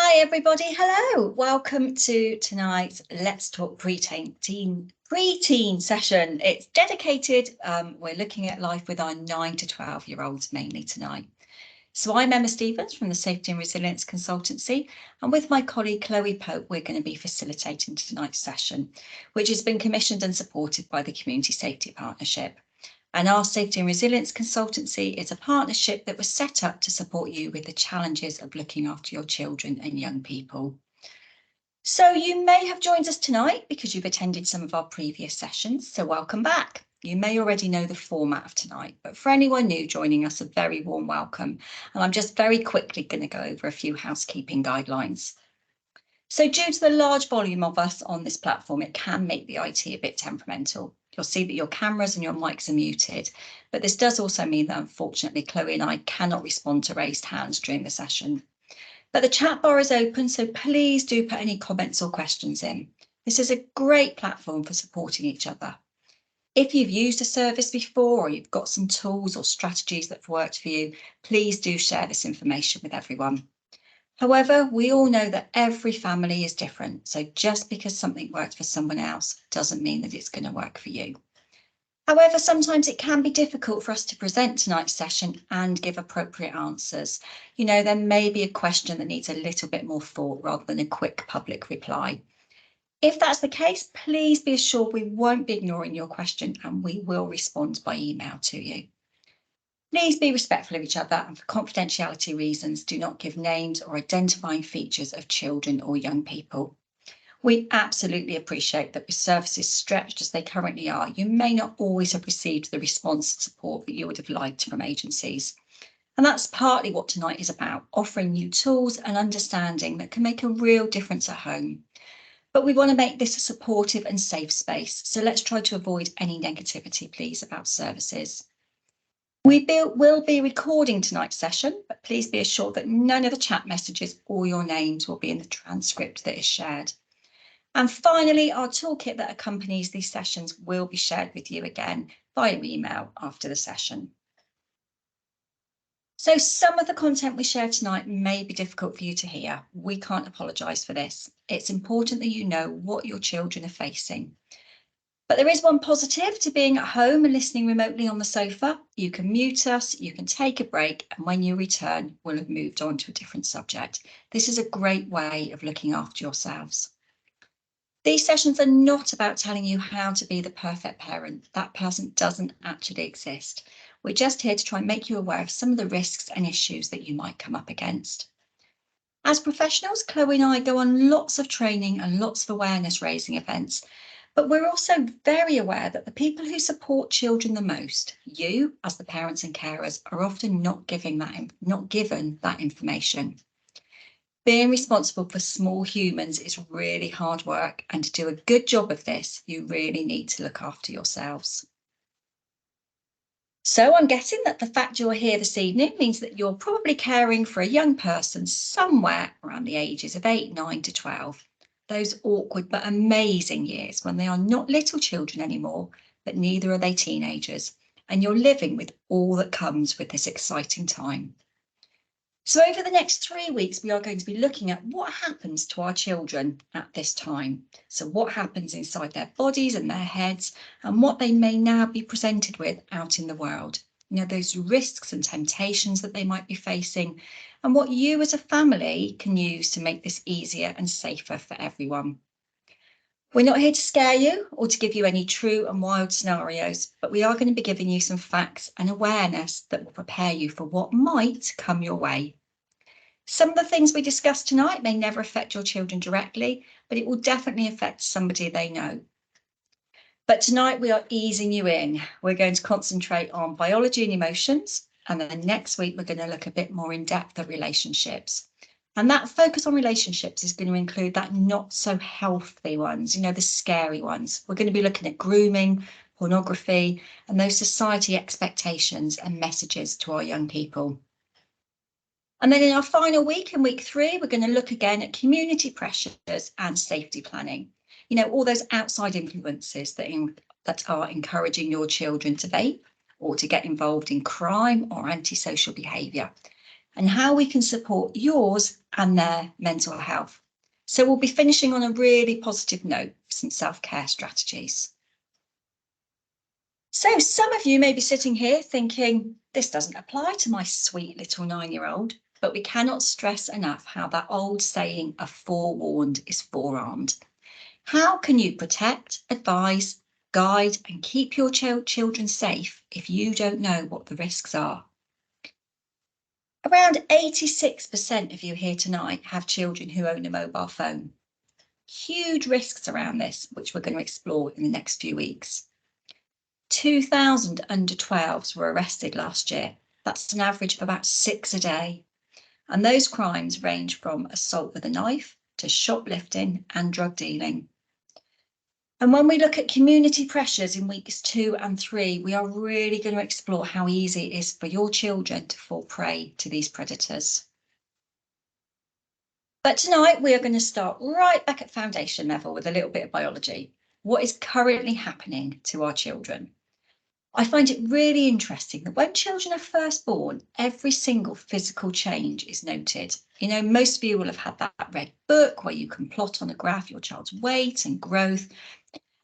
Hi everybody, hello. Welcome to tonight's Let's Talk preteen session. It's dedicated, we're looking at life with our 9 to 12-year-olds mainly tonight. So I'm Emma Stevens from the Safety and Resilience Consultancy, and with my colleague Chloe Pope, we're going to be facilitating tonight's session, which has been commissioned and supported by the Community Safety Partnership. And our Safety and Resilience Consultancy is a partnership that was set up to support you with the challenges of looking after your children and young people. So you may have joined us tonight because you've attended some of our previous sessions, so welcome back. You may already know the format of tonight, but for anyone new joining us, a very warm welcome. And I'm just very quickly going to go over a few housekeeping guidelines. So due to the large volume of us on this platform, it can make the IT a bit temperamental. You'll see that your cameras and your mics are muted, but this does also mean that unfortunately Chloe and I cannot respond to raised hands during the session. But the chat bar is open, so please do put any comments or questions in. This is a great platform for supporting each other. If you've used a service before or you've got some tools or strategies that have worked for you, please do share this information with everyone. However, we all know that every family is different, so just because something worked for someone else doesn't mean that it's going to work for you. However, sometimes it can be difficult for us to present tonight's session and give appropriate answers. You know, there may be a question that needs a little bit more thought rather than a quick public reply. If that's the case, please be assured we won't be ignoring your question and we will respond by email to you. Please be respectful of each other and for confidentiality reasons, do not give names or identifying features of children or young people. We absolutely appreciate that with services stretched as they currently are, you may not always have received the response and support that you would have liked from agencies. And that's partly what tonight is about, offering you tools and understanding that can make a real difference at home. But we want to make this a supportive and safe space, so let's try to avoid any negativity, please, about services. We will be recording tonight's session, but please be assured that none of the chat messages or your names will be in the transcript that is shared. And finally, our toolkit that accompanies these sessions will be shared with you again via email after the session. So some of the content we share tonight may be difficult for you to hear. We can't apologise for this. It's important that you know what your children are facing. But there is one positive to being at home and listening remotely on the sofa. You can mute us, you can take a break, and when you return, we'll have moved on to a different subject. This is a great way of looking after yourselves. These sessions are not about telling you how to be the perfect parent. That person doesn't actually exist. We're just here to try and make you aware of some of the risks and issues that you might come up against. As professionals, Chloe and I go on lots of training and lots of awareness raising events. But we're also very aware that the people who support children the most, you as the parents and carers, are often not given that information. Being responsible for small humans is really hard work, and to do a good job of this, you really need to look after yourselves. So I'm guessing that the fact you're here this evening means that you're probably caring for a young person somewhere around the ages of 8, 9 to 12. Those awkward but amazing years when they are not little children anymore, but neither are they teenagers, and you're living with all that comes with this exciting time. So over the next 3 weeks, we are going to be looking at what happens to our children at this time. So what happens inside their bodies and their heads, and what they may now be presented with out in the world. You know, those risks and temptations that they might be facing, and what you as a family can use to make this easier and safer for everyone. We're not here to scare you or to give you any true and wild scenarios, but we are going to be giving you some facts and awareness that will prepare you for what might come your way. Some of the things we discuss tonight may never affect your children directly, but it will definitely affect somebody they know. But tonight we are easing you in. We're going to concentrate on biology and emotions, and then next week we're going to look a bit more in depth at relationships. And that focus on relationships is going to include that not so healthy ones, you know, the scary ones. We're going to be looking at grooming, pornography, and those society expectations and messages to our young people. And then in our final week, in week 3, we're going to look again at community pressures and safety planning. You know, all those outside influences that are encouraging your children to vape or to get involved in crime or antisocial behaviour. and how we can support yours and their mental health. So we'll be finishing on a really positive note, some self-care strategies. So some of you may be sitting here thinking, this doesn't apply to my sweet little 9-year-old, but we cannot stress enough how that old saying, a forewarned is forearmed. How can you protect, advise, guide, and keep your children safe if you don't know what the risks are? Around 86% of you here tonight have children who own a mobile phone. Huge risks around this, which we're going to explore in the next few weeks. 2,000 under 12s were arrested last year. That's an average of about 6 a day. And those crimes range from assault with a knife to shoplifting and drug dealing. And when we look at community pressures in weeks 2 and 3, we are really going to explore how easy it is for your children to fall prey to these predators. But tonight we are going to start right back at foundation level with a little bit of biology. What is currently happening to our children? I find it really interesting that when children are first born, every single physical change is noted. You know, most of you will have had that red book where you can plot on a graph your child's weight and growth.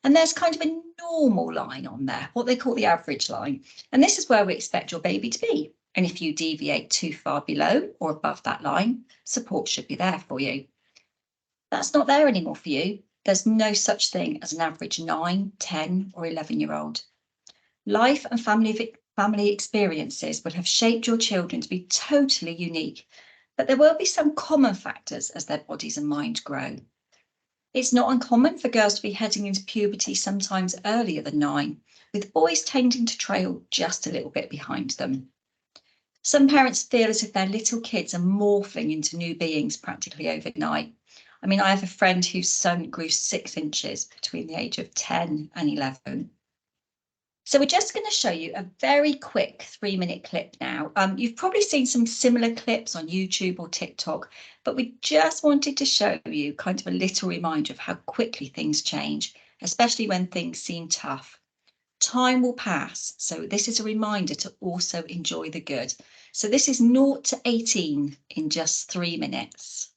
And there's kind of a normal line on there, what they call the average line. And this is where we expect your baby to be. And if you deviate too far below or above that line, support should be there for you. That's not there anymore for you. There's no such thing as an average 9, 10 or 11-year-old. Life and family experiences will have shaped your children to be totally unique, but there will be some common factors as their bodies and minds grow. It's not uncommon for girls to be heading into puberty sometimes earlier than 9, with boys tending to trail just a little bit behind them. Some parents feel as if their little kids are morphing into new beings practically overnight. I mean, I have a friend whose son grew 6 inches between the age of 10 and 11. So we're just going to show you a very quick 3-minute clip now. You've probably seen some similar clips on YouTube or TikTok, but we just wanted to show you kind of a little reminder of how quickly things change, especially when things seem tough. Time will pass, so this is a reminder to also enjoy the good. So this is 0 to 18 in just 3 minutes.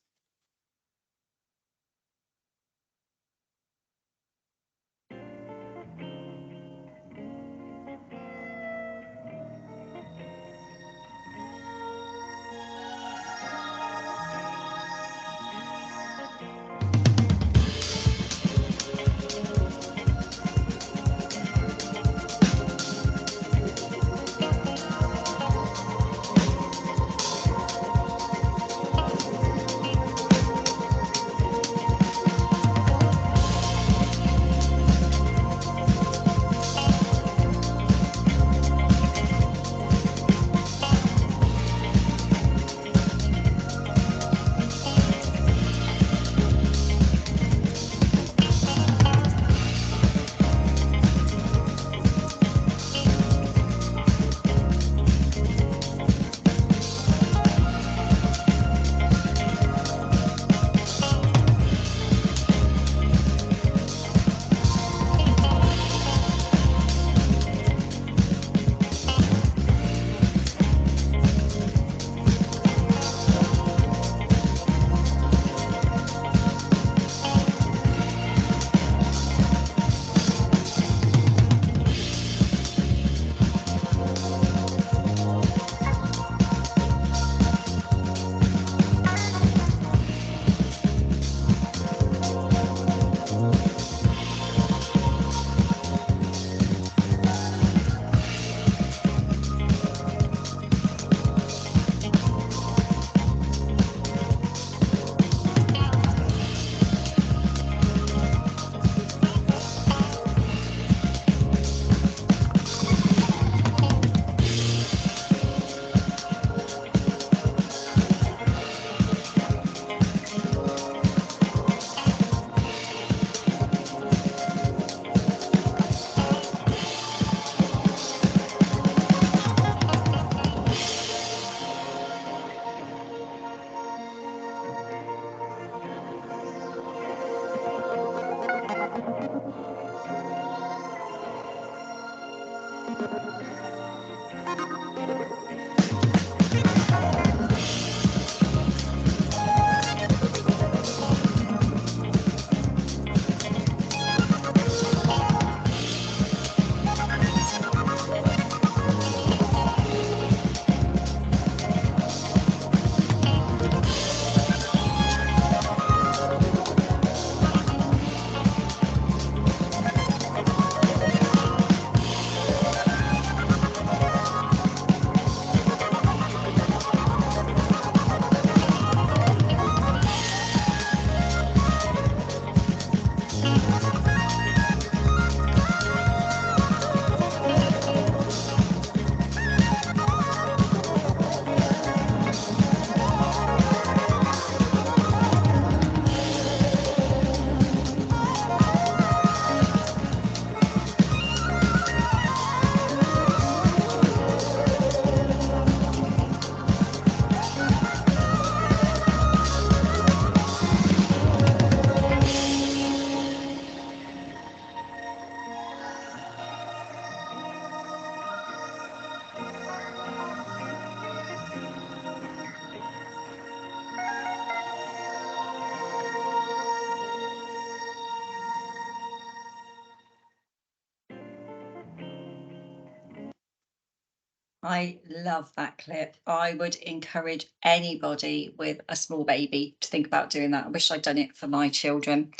I love that clip. I would encourage anybody with a small baby to think about doing that. I wish I'd done it for my children.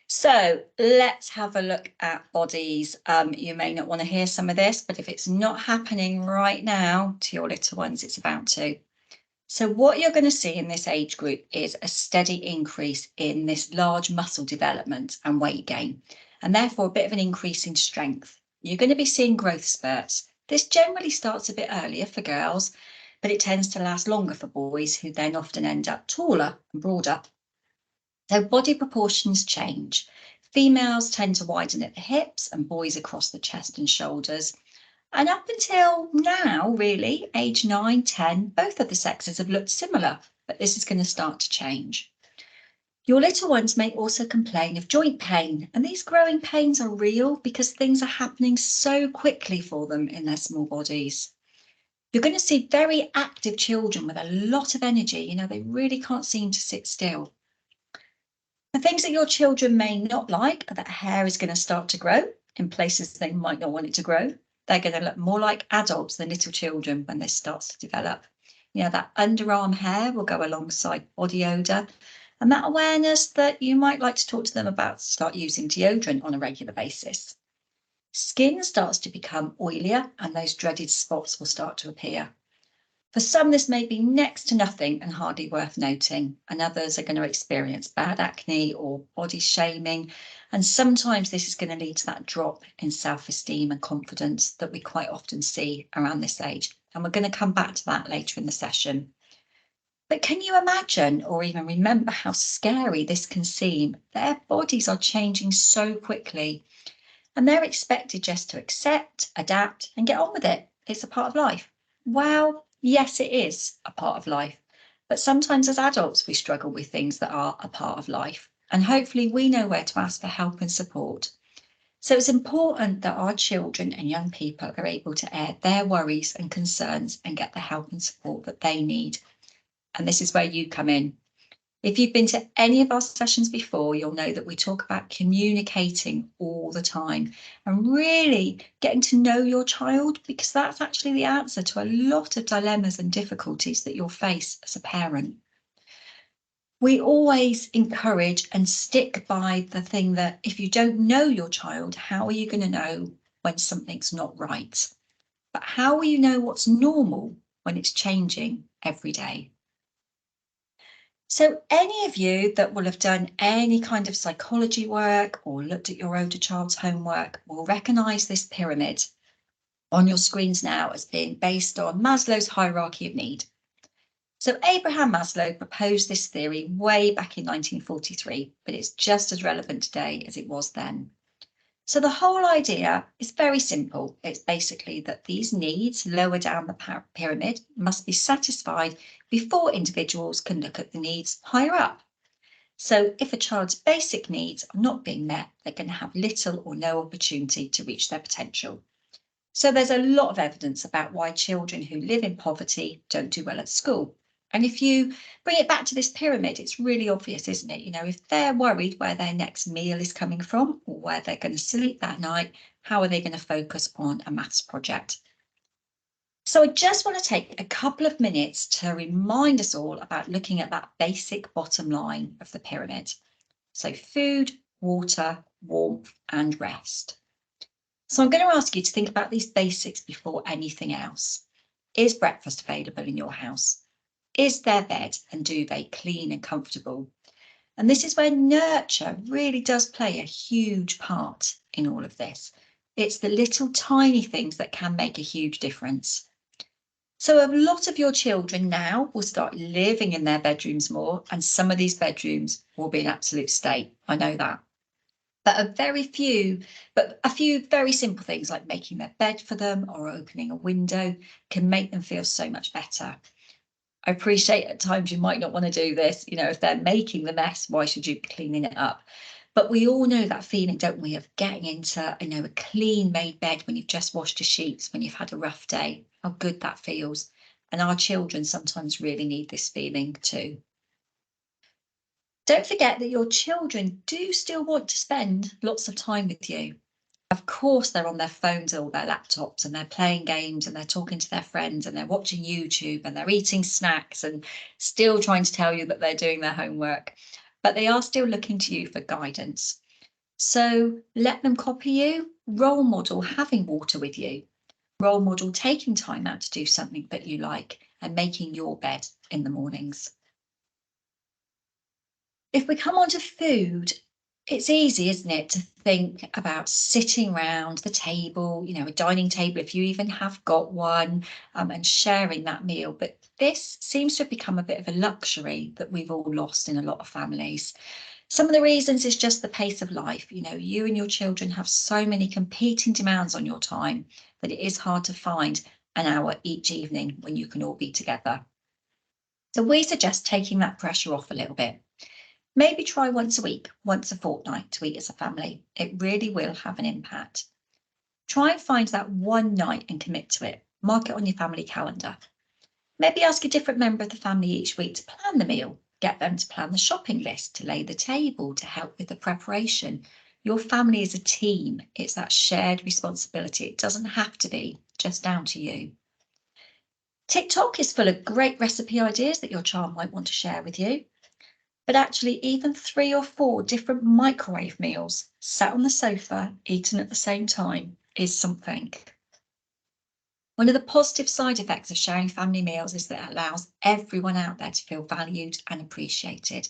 So let's have a look at bodies. You may not want to hear some of this, but if it's not happening right now to your little ones, it's about to. So what you're going to see in this age group is a steady increase in this large muscle development and weight gain, and therefore a bit of an increase in strength. You're going to be seeing growth spurts. This generally starts a bit earlier for girls, but it tends to last longer for boys, who then often end up taller and broader. So body proportions change. Females tend to widen at the hips and boys across the chest and shoulders. And up until now, really, age 9, 10, both of the sexes have looked similar, but this is going to start to change. Your little ones may also complain of joint pain, and these growing pains are real because things are happening so quickly for them in their small bodies. You're going to see very active children with a lot of energy. They really can't seem to sit still. The things that your children may not like are that hair is going to start to grow in places they might not want it to grow. They're going to look more like adults than little children when this starts to develop. That underarm hair will go alongside body odor, and that awareness that you might like to talk to them about start using deodorant on a regular basis. Skin starts to become oilier, and those dreaded spots will start to appear. For some, this may be next to nothing and hardly worth noting, and others are going to experience bad acne or body shaming. And sometimes this is going to lead to that drop in self-esteem and confidence that we quite often see around this age. And we're going to come back to that later in the session. But can you imagine or even remember how scary this can seem? Their bodies are changing so quickly, and they're expected just to accept, adapt, and get on with it. It's a part of life. Well, yes, it is a part of life, but sometimes as adults, we struggle with things that are a part of life, and hopefully we know where to ask for help and support. So it's important that our children and young people are able to air their worries and concerns and get the help and support that they need. And this is where you come in. If you've been to any of our sessions before, you'll know that we talk about communicating all the time and really getting to know your child, because that's actually the answer to a lot of dilemmas and difficulties that you'll face as a parent. We always encourage and stick by the thing that if you don't know your child, how are you going to know when something's not right? But how will you know what's normal when it's changing every day? So any of you that will have done any kind of psychology work or looked at your older child's homework will recognise this pyramid on your screens now as being based on Maslow's hierarchy of need. So Abraham Maslow proposed this theory way back in 1943, but it's just as relevant today as it was then. So the whole idea is very simple. It's basically that these needs lower down the pyramid must be satisfied before individuals can look at the needs higher up. So if a child's basic needs are not being met, they're going to have little or no opportunity to reach their potential. So there's a lot of evidence about why children who live in poverty don't do well at school. And if you bring it back to this pyramid, it's really obvious, isn't it? If they're worried where their next meal is coming from or where they're going to sleep that night, how are they going to focus on a maths project? So I just want to take a couple of minutes to remind us all about looking at that basic bottom line of the pyramid. So food, water, warmth, and rest. So I'm going to ask you to think about these basics before anything else. Is breakfast available in your house? Is their bed and duvet clean and comfortable? And this is where nurture really does play a huge part in all of this. It's the little tiny things that can make a huge difference. So a lot of your children now will start living in their bedrooms more, and some of these bedrooms will be an absolute state. I know that. But a few very simple things like making their bed for them or opening a window can make them feel so much better. I appreciate at times you might not want to do this. If they're making the mess, why should you be cleaning it up? But we all know that feeling, don't we, of getting into, a clean made bed when you've just washed your sheets, when you've had a rough day, how good that feels. And our children sometimes really need this feeling too. Don't forget that your children do still want to spend lots of time with you. Of course, they're on their phones or their laptops and they're playing games and they're talking to their friends and they're watching YouTube and they're eating snacks and still trying to tell you that they're doing their homework. But they are still looking to you for guidance. So let them copy you, role model having water with you, role model taking time out to do something that you like and making your bed in the mornings. If we come on to food, it's easy, isn't it, to think about sitting around the table, a dining table, if you even have got one, and sharing that meal. But this seems to have become a bit of a luxury that we've all lost in a lot of families. Some of the reasons is just the pace of life. You and your children have so many competing demands on your time that it is hard to find an hour each evening when you can all be together. So we suggest taking that pressure off a little bit. Maybe try once a week, once a fortnight to eat as a family. It really will have an impact. Try and find that one night and commit to it. Mark it on your family calendar. Maybe ask a different member of the family each week to plan the meal. Get them to plan the shopping list, to lay the table, to help with the preparation. Your family is a team. It's that shared responsibility. It doesn't have to be just down to you. TikTok is full of great recipe ideas that your child might want to share with you. But actually, even 3 or 4 different microwave meals sat on the sofa, eaten at the same time, is something. One of the positive side effects of sharing family meals is that it allows everyone out there to feel valued and appreciated.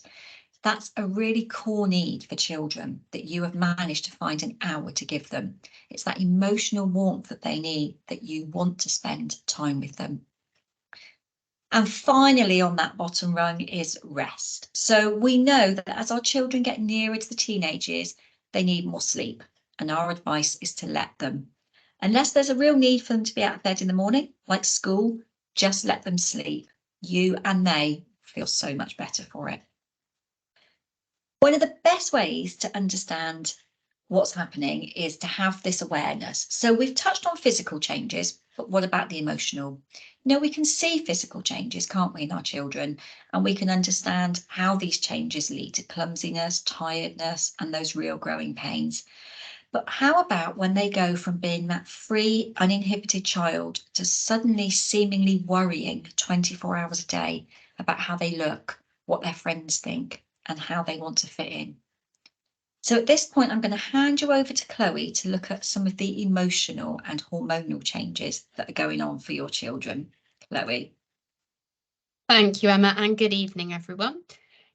That's a really core need for children that you have managed to find an hour to give them. It's that emotional warmth that they need, that you want to spend time with them. And finally, on that bottom rung is rest. So we know that as our children get nearer to the teenage years, they need more sleep. And our advice is to let them. Unless there's a real need for them to be out of bed in the morning, like school, just let them sleep. You and they feel so much better for it. One of the best ways to understand what's happening is to have this awareness. So we've touched on physical changes, but what about the emotional? We can see physical changes, can't we, in our children? And we can understand how these changes lead to clumsiness, tiredness, and those real growing pains. But how about when they go from being that free, uninhibited child to suddenly seemingly worrying 24 hours a day about how they look, what their friends think, and how they want to fit in? So at this point, I'm going to hand you over to Chloe to look at some of the emotional and hormonal changes that are going on for your children. Chloe. Thank you, Emma, and good evening, everyone.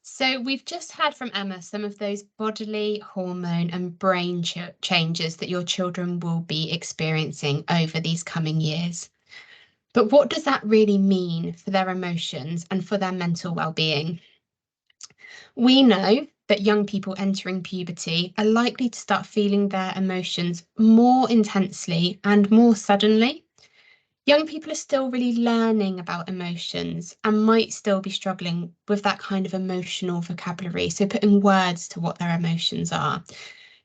So we've just had from Emma some of those bodily, hormone and brain changes that your children will be experiencing over these coming years. But what does that really mean for their emotions and for their mental well-being? We know that young people entering puberty are likely to start feeling their emotions more intensely and more suddenly. Young people are still really learning about emotions and might still be struggling with that kind of emotional vocabulary, so putting words to what their emotions are,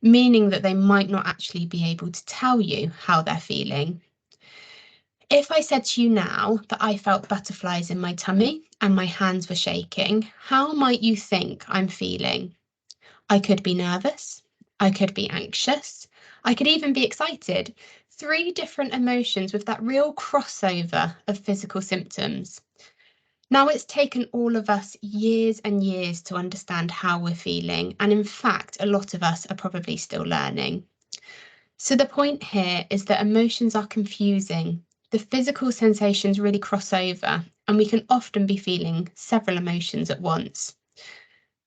meaning that they might not actually be able to tell you how they're feeling. If I said to you now that I felt butterflies in my tummy and my hands were shaking, how might you think I'm feeling? I could be nervous, I could be anxious, I could even be excited. 3 different emotions with that real crossover of physical symptoms. Now, it's taken all of us years and years to understand how we're feeling, and in fact, a lot of us are probably still learning. So the point here is that emotions are confusing. The physical sensations really cross over, and we can often be feeling several emotions at once.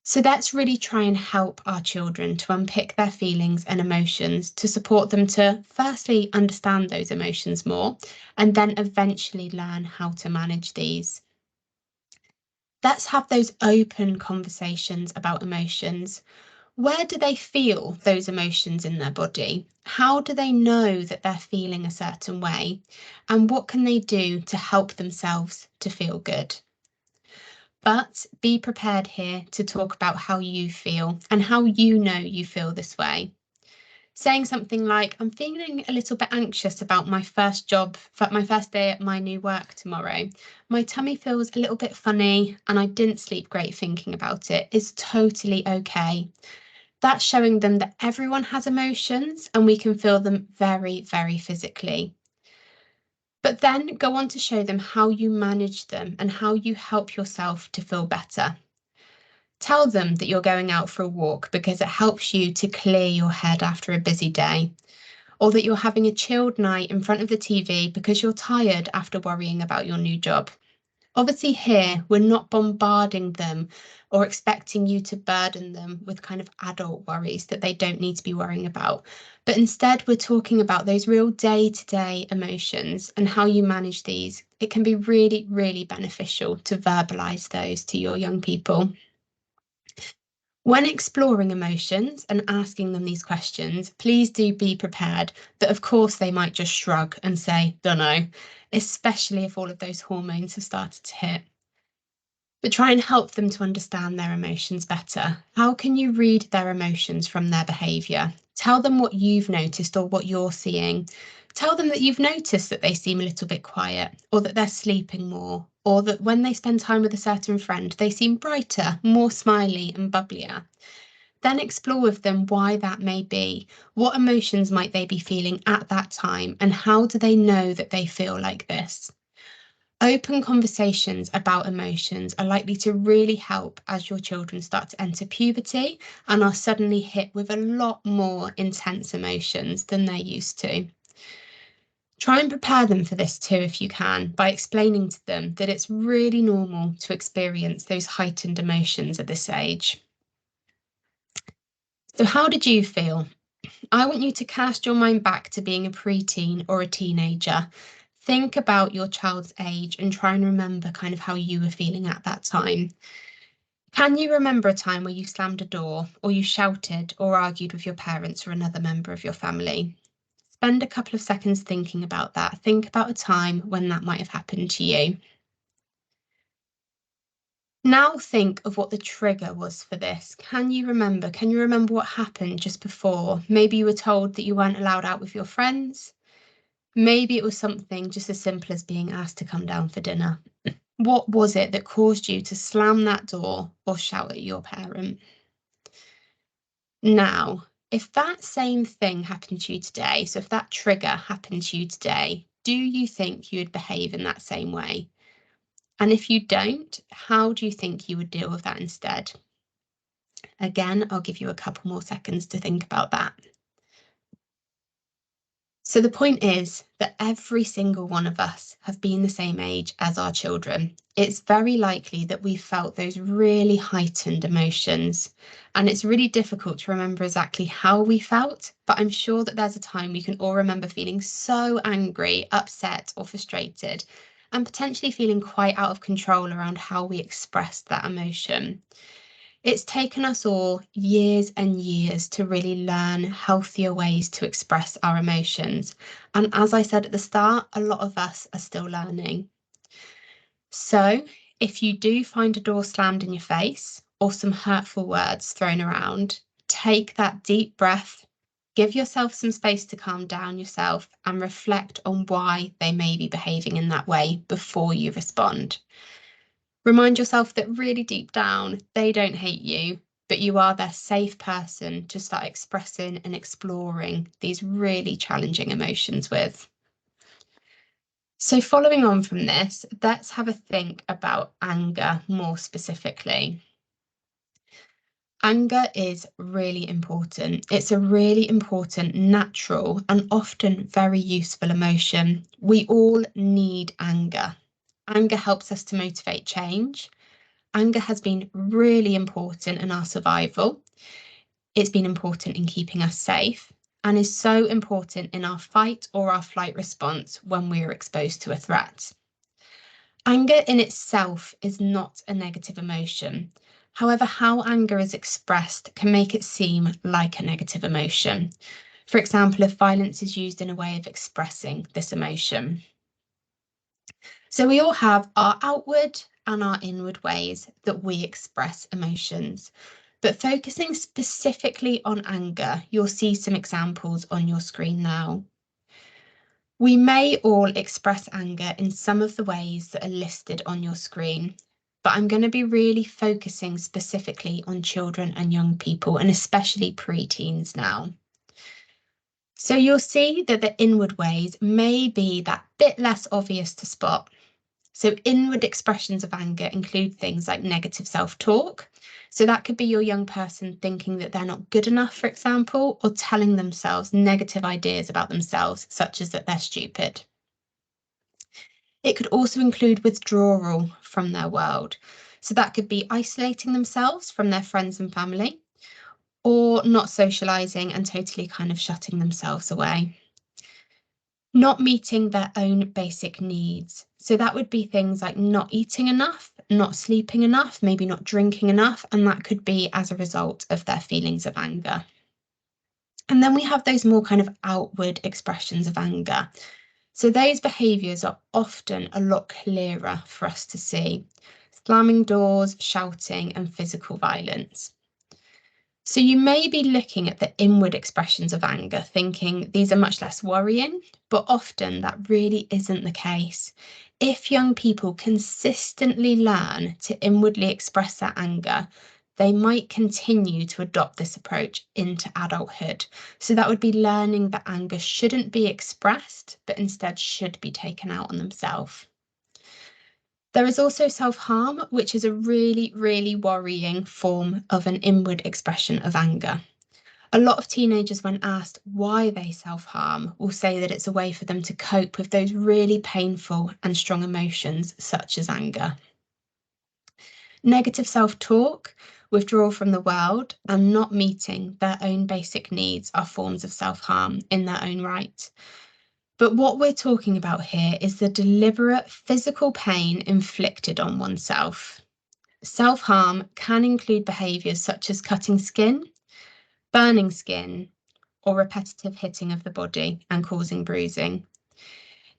So let's really try and help our children to unpick their feelings and emotions, to support them to firstly understand those emotions more, and then eventually learn how to manage these. Let's have those open conversations about emotions. Where do they feel those emotions in their body? How do they know that they're feeling a certain way? And what can they do to help themselves to feel good? But be prepared here to talk about how you feel and how you know you feel this way. Saying something like, I'm feeling a little bit anxious about my first job, my first day at my new work tomorrow. My tummy feels a little bit funny and I didn't sleep great thinking about it, is totally okay. That's showing them that everyone has emotions and we can feel them very, very physically. But then go on to show them how you manage them and how you help yourself to feel better. Tell them that you're going out for a walk because it helps you to clear your head after a busy day, or that you're having a chilled night in front of the TV because you're tired after worrying about your new job. Obviously, here we're not bombarding them or expecting you to burden them with kind of adult worries that they don't need to be worrying about. But instead, we're talking about those real day-to-day emotions and how you manage these. It can be really, really beneficial to verbalize those to your young people. When exploring emotions and asking them these questions, please do be prepared that, of course, they might just shrug and say, don't know, especially if all of those hormones have started to hit. But try and help them to understand their emotions better. How can you read their emotions from their behaviour? Tell them what you've noticed or what you're seeing. Tell them that you've noticed that they seem a little bit quiet, or that they're sleeping more, or that when they spend time with a certain friend, they seem brighter, more smiley and bubblier. Then explore with them why that may be. What emotions might they be feeling at that time, and how do they know that they feel like this? Open conversations about emotions are likely to really help as your children start to enter puberty and are suddenly hit with a lot more intense emotions than they're used to. Try and prepare them for this too if you can, by explaining to them that it's really normal to experience those heightened emotions at this age. So how did you feel? I want you to cast your mind back to being a preteen or a teenager. Think about your child's age and try and remember kind of how you were feeling at that time. Can you remember a time where you slammed a door, or you shouted or argued with your parents or another member of your family? Spend a couple of seconds thinking about that. Think about a time when that might have happened to you. Now think of what the trigger was for this. Can you remember? Can you remember what happened just before? Maybe you were told that you weren't allowed out with your friends. Maybe it was something just as simple as being asked to come down for dinner. What was it that caused you to slam that door or shout at your parent? Now, if that same thing happened to you today, so if that trigger happened to you today, do you think you would behave in that same way? And if you don't, how do you think you would deal with that instead? Again, I'll give you a couple more seconds to think about that. So the point is that every single one of us have been the same age as our children. It's very likely that we felt those really heightened emotions, and it's really difficult to remember exactly how we felt, but I'm sure that there's a time we can all remember feeling so angry, upset or frustrated, and potentially feeling quite out of control around how we expressed that emotion. It's taken us all years and years to really learn healthier ways to express our emotions. And as I said at the start, a lot of us are still learning. So if you do find a door slammed in your face or some hurtful words thrown around, take that deep breath, give yourself some space to calm down yourself and reflect on why they may be behaving in that way before you respond. Remind yourself that really deep down, they don't hate you, but you are their safe person to start expressing and exploring these really challenging emotions with. So following on from this, let's have a think about anger more specifically. Anger is really important. It's a really important, natural, and often very useful emotion. We all need anger. Anger helps us to motivate change. Anger has been really important in our survival. It's been important in keeping us safe and is so important in our fight or our flight response when we are exposed to a threat. Anger in itself is not a negative emotion. However, how anger is expressed can make it seem like a negative emotion. For example, if violence is used in a way of expressing this emotion. So we all have our outward and our inward ways that we express emotions. But focusing specifically on anger, you'll see some examples on your screen now. We may all express anger in some of the ways that are listed on your screen. but I'm going to be really focusing specifically on children and young people, and especially pre-teens now. So you'll see that the inward ways may be that bit less obvious to spot. So inward expressions of anger include things like negative self-talk. So that could be your young person thinking that they're not good enough, for example, or telling themselves negative ideas about themselves, such as that they're stupid. It could also include withdrawal from their world. So that could be isolating themselves from their friends and family, or not socializing and totally kind of shutting themselves away. Not meeting their own basic needs. So that would be things like not eating enough, not sleeping enough, maybe not drinking enough, and that could be as a result of their feelings of anger. And then we have those more kind of outward expressions of anger. So those behaviours are often a lot clearer for us to see. Slamming doors, shouting, and physical violence. So you may be looking at the inward expressions of anger, thinking these are much less worrying, but often that really isn't the case. If young people consistently learn to inwardly express their anger, they might continue to adopt this approach into adulthood. So that would be learning that anger shouldn't be expressed, but instead should be taken out on themselves. There is also self-harm, which is a really, really worrying form of an inward expression of anger. A lot of teenagers, when asked why they self-harm, will say that it's a way for them to cope with those really painful and strong emotions, such as anger. Negative self-talk, withdrawal from the world, and not meeting their own basic needs are forms of self-harm in their own right. But what we're talking about here is the deliberate physical pain inflicted on oneself. Self-harm can include behaviours such as cutting skin, burning skin, or repetitive hitting of the body and causing bruising.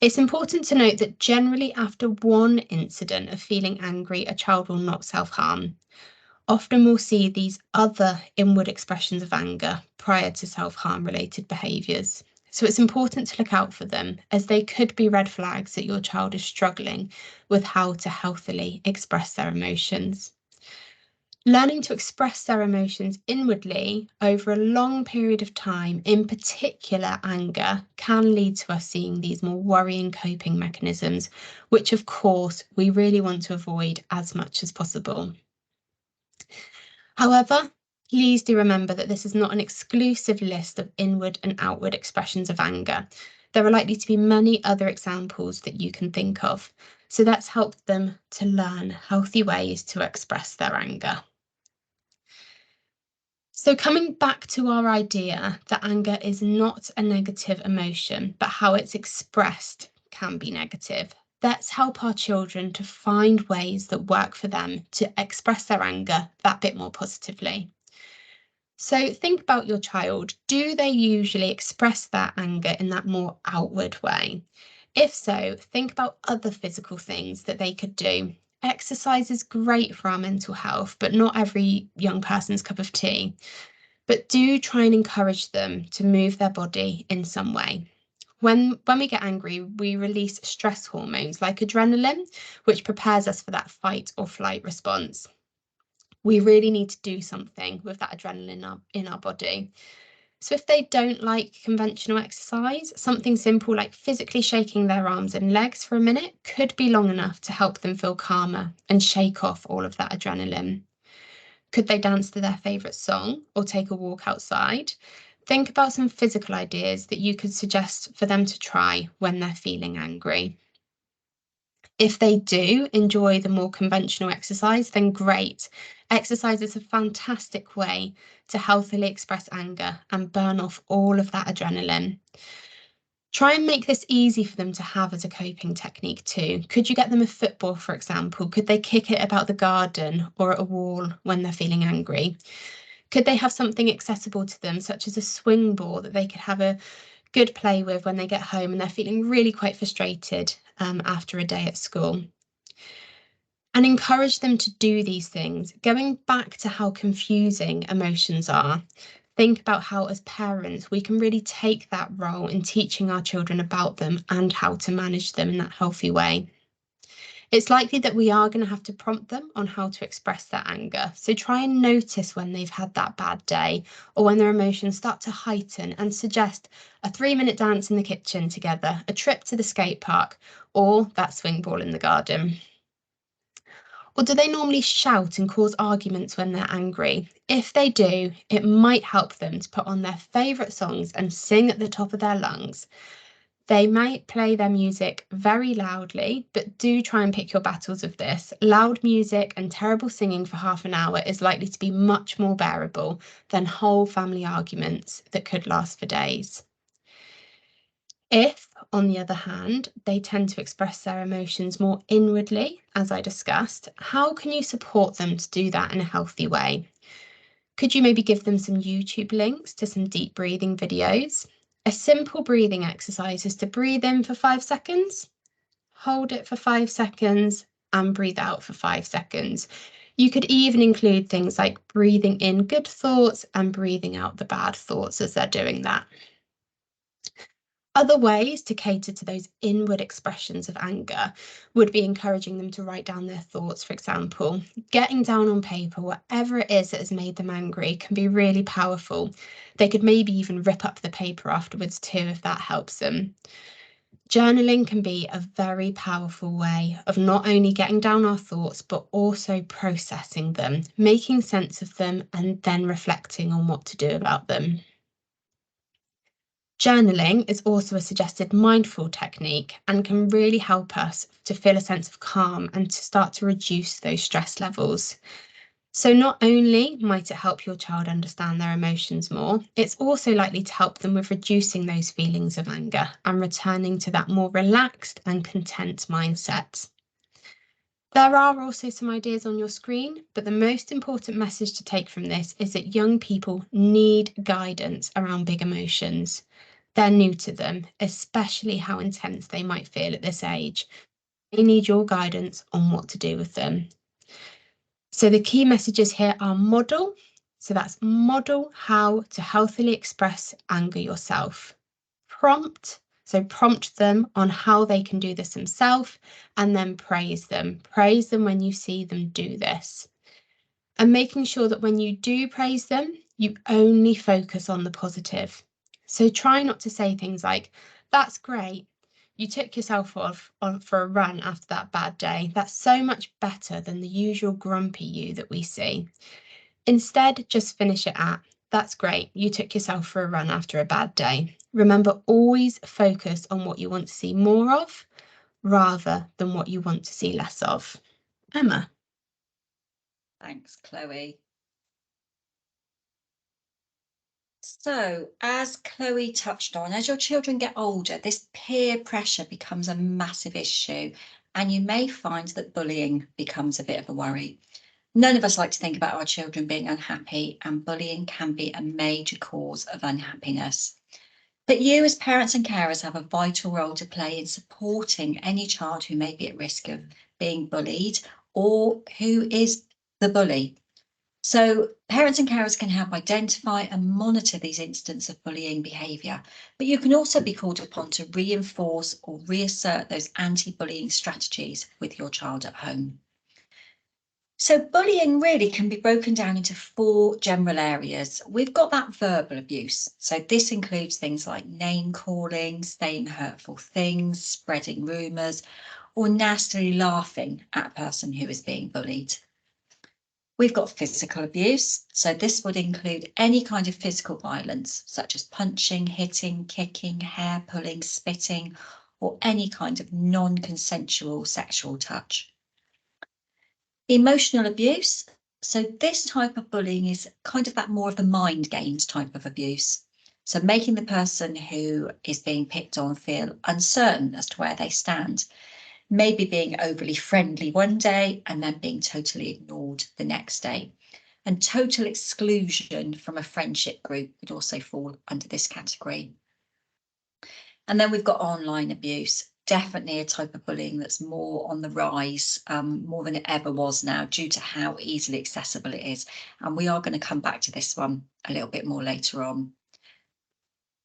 It's important to note that generally after one incident of feeling angry, a child will not self-harm. Often we'll see these other inward expressions of anger prior to self-harm related behaviours. So it's important to look out for them, as they could be red flags that your child is struggling with how to healthily express their emotions. Learning to express their emotions inwardly over a long period of time, in particular anger, can lead to us seeing these more worrying coping mechanisms, which of course we really want to avoid as much as possible. However, please do remember that this is not an exclusive list of inward and outward expressions of anger. There are likely to be many other examples that you can think of. So let's help them to learn healthy ways to express their anger. So coming back to our idea that anger is not a negative emotion, but how it's expressed can be negative. Let's help our children to find ways that work for them to express their anger that bit more positively. So think about your child. Do they usually express their anger in that more outward way? If so, think about other physical things that they could do. Exercise is great for our mental health, but not every young person's cup of tea. But do try and encourage them to move their body in some way. When we get angry, we release stress hormones like adrenaline, which prepares us for that fight or flight response. We really need to do something with that adrenaline in our body. So if they don't like conventional exercise, something simple like physically shaking their arms and legs for a minute could be long enough to help them feel calmer and shake off all of that adrenaline. Could they dance to their favourite song or take a walk outside? Think about some physical ideas that you could suggest for them to try when they're feeling angry. If they do enjoy the more conventional exercise, then great. Exercise is a fantastic way to healthily express anger and burn off all of that adrenaline. Try and make this easy for them to have as a coping technique too. Could you get them a football, for example? Could they kick it about the garden or at a wall when they're feeling angry? Could they have something accessible to them, such as a swing ball that they could have a good play with when they get home and they're feeling really quite frustrated after a day at school? And encourage them to do these things. Going back to how confusing emotions are, think about how as parents we can really take that role in teaching our children about them and how to manage them in that healthy way. It's likely that we are going to have to prompt them on how to express their anger. So try and notice when they've had that bad day or when their emotions start to heighten, and suggest a 3-minute dance in the kitchen together, a trip to the skate park, or that swing ball in the garden. Or do they normally shout and cause arguments when they're angry? If they do, it might help them to put on their favourite songs and sing at the top of their lungs. They might play their music very loudly, but do try and pick your battles with this. Loud music and terrible singing for half an hour is likely to be much more bearable than whole family arguments that could last for days. If, on the other hand, they tend to express their emotions more inwardly, as I discussed, how can you support them to do that in a healthy way? Could you maybe give them some YouTube links to some deep breathing videos? A simple breathing exercise is to breathe in for 5 seconds, hold it for 5 seconds, and breathe out for 5 seconds. You could even include things like breathing in good thoughts and breathing out the bad thoughts as they're doing that. Other ways to cater to those inward expressions of anger would be encouraging them to write down their thoughts, for example. Getting down on paper whatever it is that has made them angry can be really powerful. They could maybe even rip up the paper afterwards too, if that helps them. Journaling can be a very powerful way of not only getting down our thoughts, but also processing them, making sense of them, and then reflecting on what to do about them. Journaling is also a suggested mindful technique and can really help us to feel a sense of calm and to start to reduce those stress levels. So not only might it help your child understand their emotions more, it's also likely to help them with reducing those feelings of anger and returning to that more relaxed and content mindset. There are also some ideas on your screen, but the most important message to take from this is that young people need guidance around big emotions. They're new to them, especially how intense they might feel at this age. They need your guidance on what to do with them. So the key messages here are model. So that's model how to healthily express anger yourself. Prompt. So prompt them on how they can do this themselves, and then praise them. Praise them when you see them do this. And making sure that when you do praise them, you only focus on the positive. So try not to say things like, that's great, you took yourself off for a run after that bad day. That's so much better than the usual grumpy you that we see. Instead, just finish it at, that's great, you took yourself for a run after a bad day. Remember, always focus on what you want to see more of rather than what you want to see less of. Emma. Thanks, Chloe. So, as Chloe touched on, as your children get older, this peer pressure becomes a massive issue, and you may find that bullying becomes a bit of a worry. None of us like to think about our children being unhappy, and bullying can be a major cause of unhappiness. But you, as parents and carers, have a vital role to play in supporting any child who may be at risk of being bullied or who is the bully. So parents and carers can help identify and monitor these instances of bullying behaviour, but you can also be called upon to reinforce or reassert those anti-bullying strategies with your child at home. So bullying really can be broken down into 4 general areas. We've got that verbal abuse. So this includes things like name calling, saying hurtful things, spreading rumours, or nastily laughing at a person who is being bullied. We've got physical abuse. So this would include any kind of physical violence, such as punching, hitting, kicking, hair pulling, spitting, or any kind of non-consensual sexual touch. Emotional abuse. So this type of bullying is kind of that more of the mind games type of abuse. So making the person who is being picked on feel uncertain as to where they stand. Maybe being overly friendly one day and then being totally ignored the next day. And total exclusion from a friendship group would also fall under this category. And then we've got online abuse, definitely a type of bullying that's more on the rise, more than it ever was now, due to how easily accessible it is. And we are going to come back to this one a little bit more later on.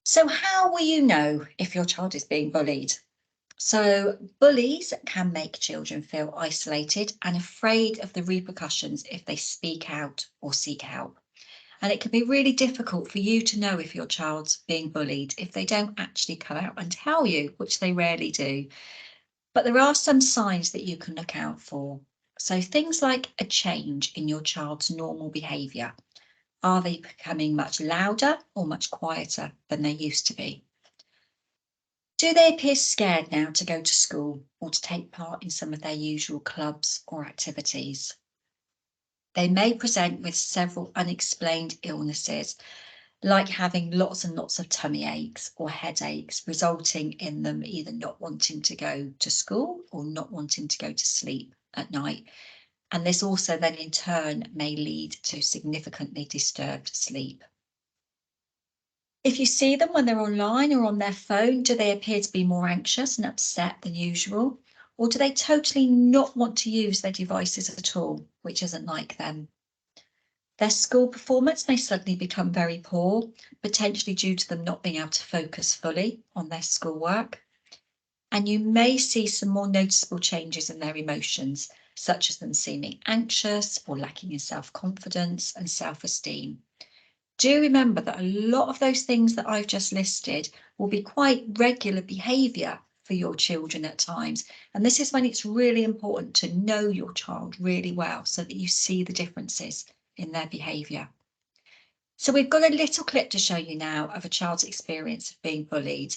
So how will you know if your child is being bullied? So bullies can make children feel isolated and afraid of the repercussions if they speak out or seek help. And it can be really difficult for you to know if your child's being bullied if they don't actually come out and tell you, which they rarely do. But there are some signs that you can look out for. So things like a change in your child's normal behaviour. Are they becoming much louder or much quieter than they used to be? Do they appear scared now to go to school or to take part in some of their usual clubs or activities? They may present with several unexplained illnesses, like having lots and lots of tummy aches or headaches, resulting in them either not wanting to go to school or not wanting to go to sleep at night. And this also then in turn may lead to significantly disturbed sleep. If you see them when they're online or on their phone, do they appear to be more anxious and upset than usual? Or do they totally not want to use their devices at all, which isn't like them? Their school performance may suddenly become very poor, potentially due to them not being able to focus fully on their schoolwork. And you may see some more noticeable changes in their emotions, such as them seeming anxious or lacking in self-confidence and self-esteem. Do remember that a lot of those things that I've just listed will be quite regular behaviour for your children at times. And this is when it's really important to know your child really well so that you see the differences in their behaviour. So we've got a little clip to show you now of a child's experience of being bullied.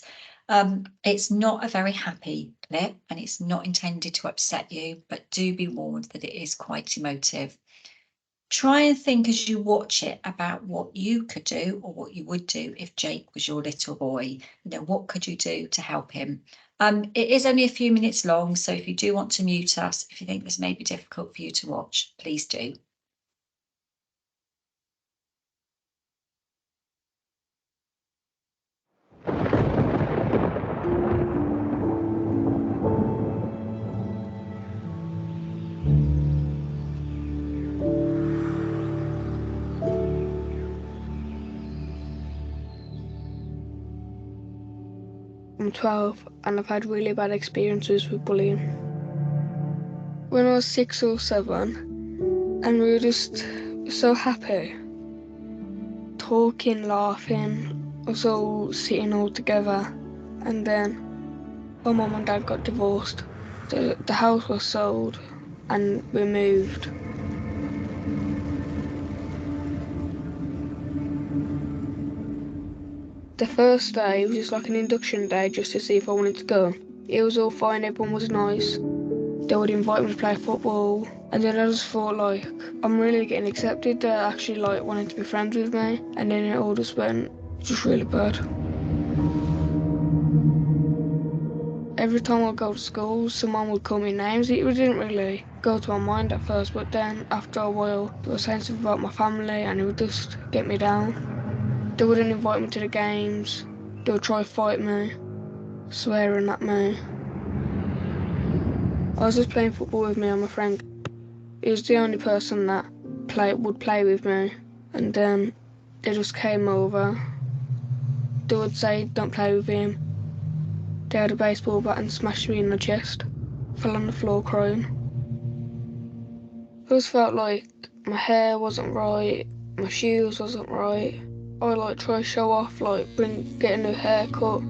It's not a very happy clip and it's not intended to upset you, but do be warned that it is quite emotive. Try and think as you watch it about what you could do or what you would do if Jake was your little boy. What could you do to help him? It is only a few minutes long, so if you do want to mute us, if you think this may be difficult for you to watch, please do. I'm 12 and I've had really bad experiences with bullying. When I was 6 or 7 and we were just so happy, talking, laughing, us all sitting all together, and then my mum and dad got divorced. The house was sold and we moved. The first day was just like an induction day just to see if I wanted to go. It was all fine, everyone was nice. They would invite me to play football, and then I just thought like, I'm really getting accepted. They're actually like wanting to be friends with me, and then it all just went just really bad. Every time I go to school, someone would call me names. It didn't really go to my mind at first, but then after a while, they were saying something about my family, and it would just get me down. They wouldn't invite me to the games. They would try to fight me, swearing at me. I was just playing football with me and my friend. He was the only person that would play with me, and then they just came over. They would say, "Don't play with him." They had a baseball bat and smashed me in the chest. Fell on the floor crying. I just felt like my hair wasn't right, my shoes wasn't right. I like try to show off, like get a new haircut.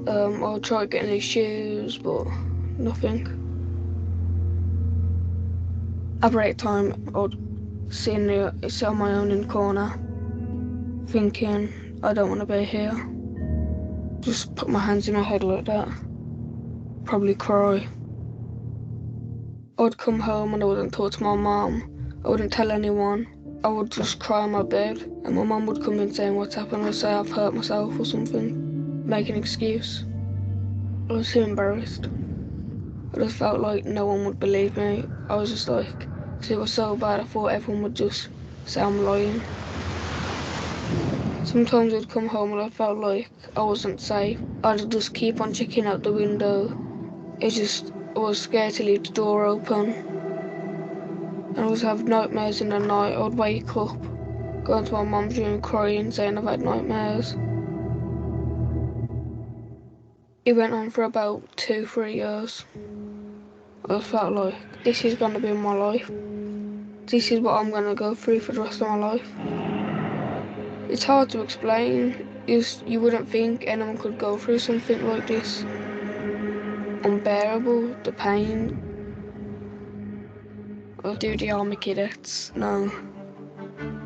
I would try to get new shoes, but nothing. At break time, I'd sit on my own in the corner, thinking, I don't want to be here. Just put my hands in my head like that. Probably cry. I'd come home and I wouldn't talk to my mum. I wouldn't tell anyone. I would just cry on my bed, and my mum would come in saying what's happened. I'd say I've hurt myself or something, make an excuse. I was so embarrassed. I just felt like no one would believe me. I was just like, 'cause it was so bad, I thought everyone would just say I'm lying. Sometimes I'd come home and I felt like I wasn't safe. I'd just keep on checking out the window. I was scared to leave the door open. And I was have nightmares in the night. I'd wake up, go into my mum's room crying, saying I've had nightmares. It went on for about 2-3 years. I felt like this is going to be my life. This is what I'm going to go through for the rest of my life. It's hard to explain. You wouldn't think anyone could go through something like this. Unbearable, the pain. I'll do the army cadets. No.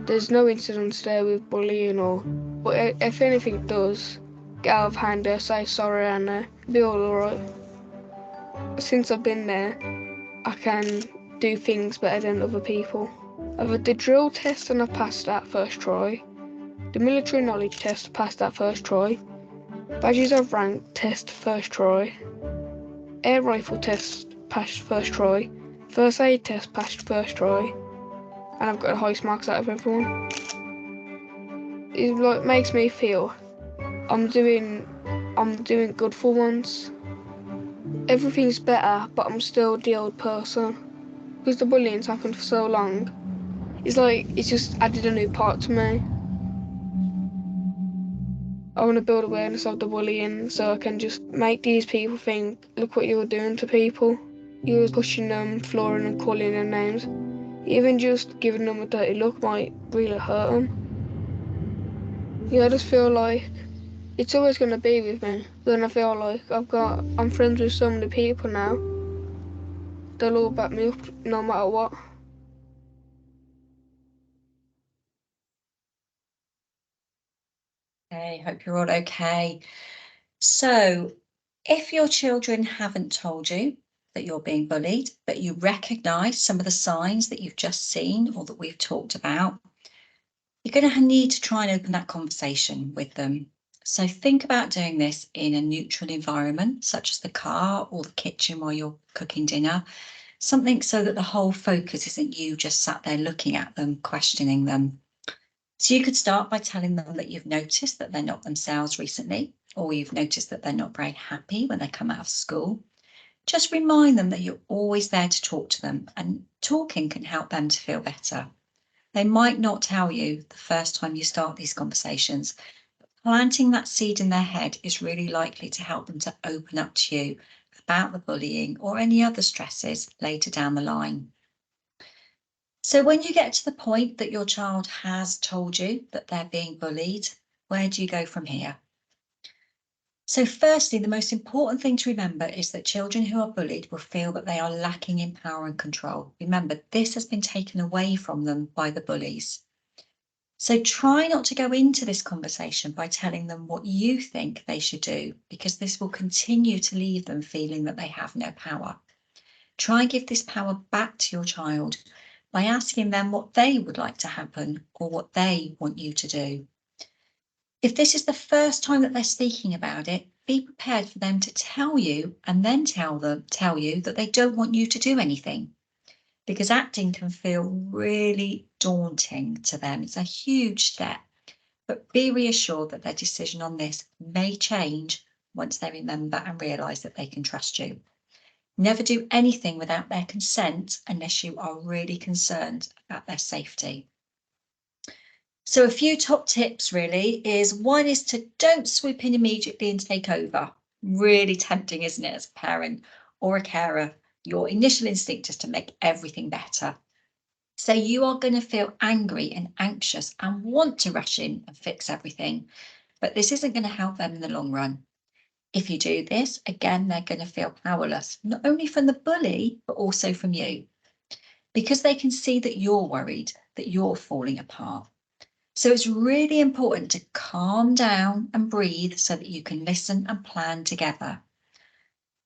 There's no incidents there with bullying but if anything does get out of hand, they'll say sorry and be all alright. Since I've been there, I can do things better than other people. I've had the drill test and I passed that first try. The military knowledge test passed that first try. Badges of rank test first try. Air rifle test passed first try. First aid test passed first try. And I've got the highest marks out of everyone. It like makes me feel I'm doing good for once. Everything's better, but I'm still the old person. Because the bullying's happened for so long. It's just added a new part to me. I want to build awareness of the bullying so I can just make these people think, look what you're doing to people. You're pushing them, flooring and calling them names. Even just giving them a dirty look might really hurt them. I just feel like it's always going to be with me. Then I feel like I'm friends with so many people now. They'll all back me up no matter what. Okay, hope you're all okay. So, if your children haven't told you that you're being bullied, but you recognise some of the signs that you've just seen or that we've talked about, you're going to need to try and open that conversation with them. So think about doing this in a neutral environment, such as the car or the kitchen while you're cooking dinner. Something so that the whole focus isn't you just sat there looking at them, questioning them. So you could start by telling them that you've noticed that they're not themselves recently, or you've noticed that they're not very happy when they come out of school. Just remind them that you're always there to talk to them, and talking can help them to feel better. They might not tell you the first time you start these conversations, but planting that seed in their head is really likely to help them to open up to you about the bullying or any other stresses later down the line. So when you get to the point that your child has told you that they're being bullied, where do you go from here? So firstly, the most important thing to remember is that children who are bullied will feel that they are lacking in power and control. Remember, this has been taken away from them by the bullies. So try not to go into this conversation by telling them what you think they should do, because this will continue to leave them feeling that they have no power. Try and give this power back to your child by asking them what they would like to happen or what they want you to do. If this is the first time that they're speaking about it, be prepared for them to tell you and then tell you that they don't want you to do anything, because acting can feel really daunting to them. It's a huge step, but be reassured that their decision on this may change once they remember and realise that they can trust you. Never do anything without their consent unless you are really concerned about their safety. So a few top tips really is, one is to don't swoop in immediately and take over. Really tempting, isn't it, as a parent or a carer? Your initial instinct is to make everything better. So you are going to feel angry and anxious and want to rush in and fix everything, but this isn't going to help them in the long run. If you do this, again, they're going to feel powerless, not only from the bully, but also from you, because they can see that you're worried, that you're falling apart. So it's really important to calm down and breathe so that you can listen and plan together.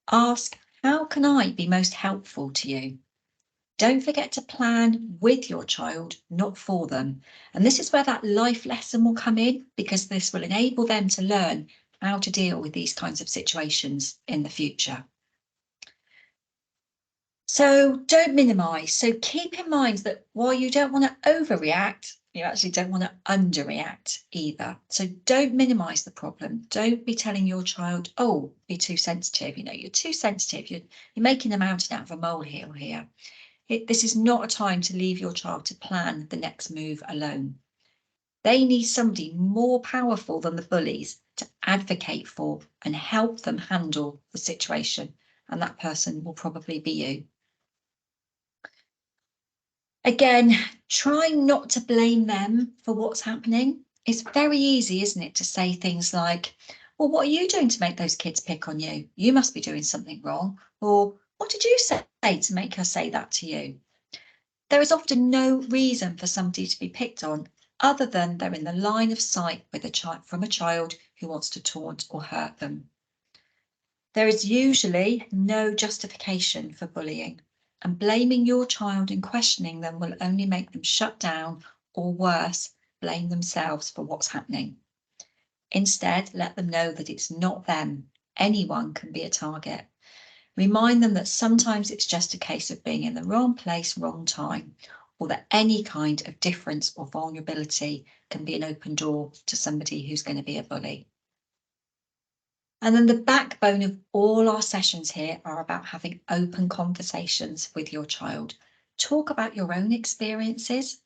Ask, how can I be most helpful to you? Don't forget to plan with your child, not for them. And this is where that life lesson will come in, because this will enable them to learn how to deal with these kinds of situations in the future. So don't minimise. So keep in mind that while you don't want to overreact, you actually don't want to underreact either. So don't minimise the problem. Don't be telling your child, oh, you're too sensitive. You're too sensitive. You're making a mountain out of a molehill here. This is not a time to leave your child to plan the next move alone. They need somebody more powerful than the bullies to advocate for and help them handle the situation. And that person will probably be you. Again, try not to blame them for what's happening. It's very easy, isn't it, to say things like, well, what are you doing to make those kids pick on you? You must be doing something wrong. Or what did you say to make her say that to you? There is often no reason for somebody to be picked on other than they're in the line of sight with from a child who wants to taunt or hurt them. There is usually no justification for bullying, and blaming your child and questioning them will only make them shut down or worse, blame themselves for what's happening. Instead, let them know that it's not them. Anyone can be a target. Remind them that sometimes it's just a case of being in the wrong place, wrong time, or that any kind of difference or vulnerability can be an open door to somebody who's going to be a bully. And then the backbone of all our sessions here are about having open conversations with your child. Talk about your own experiences.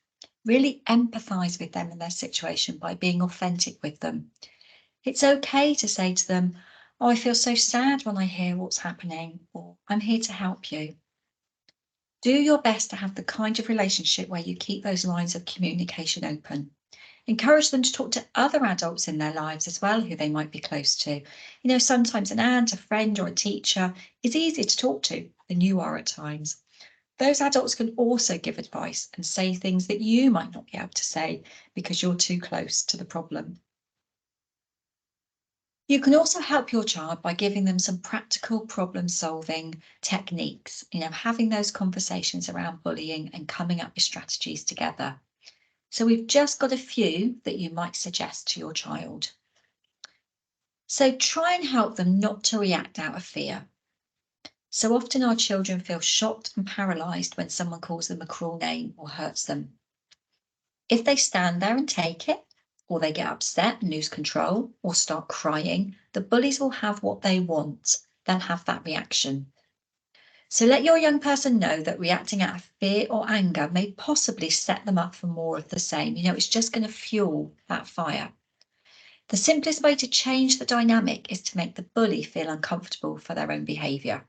Really empathise with them and their situation by being authentic with them. It's okay to say to them, oh, I feel so sad when I hear what's happening, or I'm here to help you. Do your best to have the kind of relationship where you keep those lines of communication open. Encourage them to talk to other adults in their lives as well who they might be close to. You know, sometimes an aunt, a friend, or a teacher is easier to talk to than you are at times. Those adults can also give advice and say things that you might not be able to say because you're too close to the problem. You can also help your child by giving them some practical problem-solving techniques, you know, having those conversations around bullying and coming up with strategies together. So we've just got a few that you might suggest to your child. So try and help them not to react out of fear. So often our children feel shocked and paralysed when someone calls them a cruel name or hurts them. If they stand there and take it, or they get upset and lose control, or start crying, the bullies will have what they want. They'll have that reaction. So let your young person know that reacting out of fear or anger may possibly set them up for more of the same. You know, it's just going to fuel that fire. The simplest way to change the dynamic is to make the bully feel uncomfortable for their own behaviour.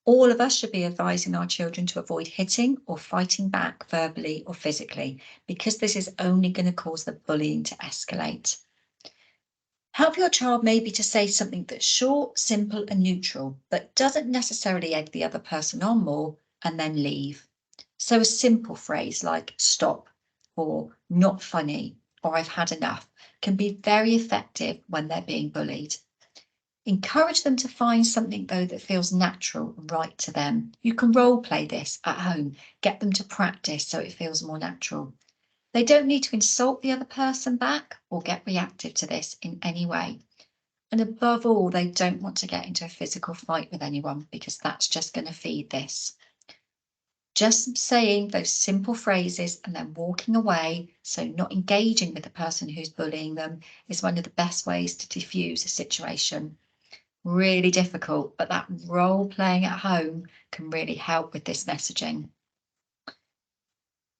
All of us should be advising our children to avoid hitting or fighting back verbally or physically, because this is only going to cause the bullying to escalate. Help your child maybe to say something that's short, simple and neutral, but doesn't necessarily egg the other person on more, and then leave. So a simple phrase like stop or not funny or I've had enough can be very effective when they're being bullied. Encourage them to find something though that feels natural and right to them. You can role play this at home, get them to practice so it feels more natural. They don't need to insult the other person back or get reactive to this in any way. And above all, they don't want to get into a physical fight with anyone because that's just going to feed this. Just saying those simple phrases and then walking away, so not engaging with the person who's bullying them, is one of the best ways to diffuse a situation. Really difficult, but that role playing at home can really help with this messaging.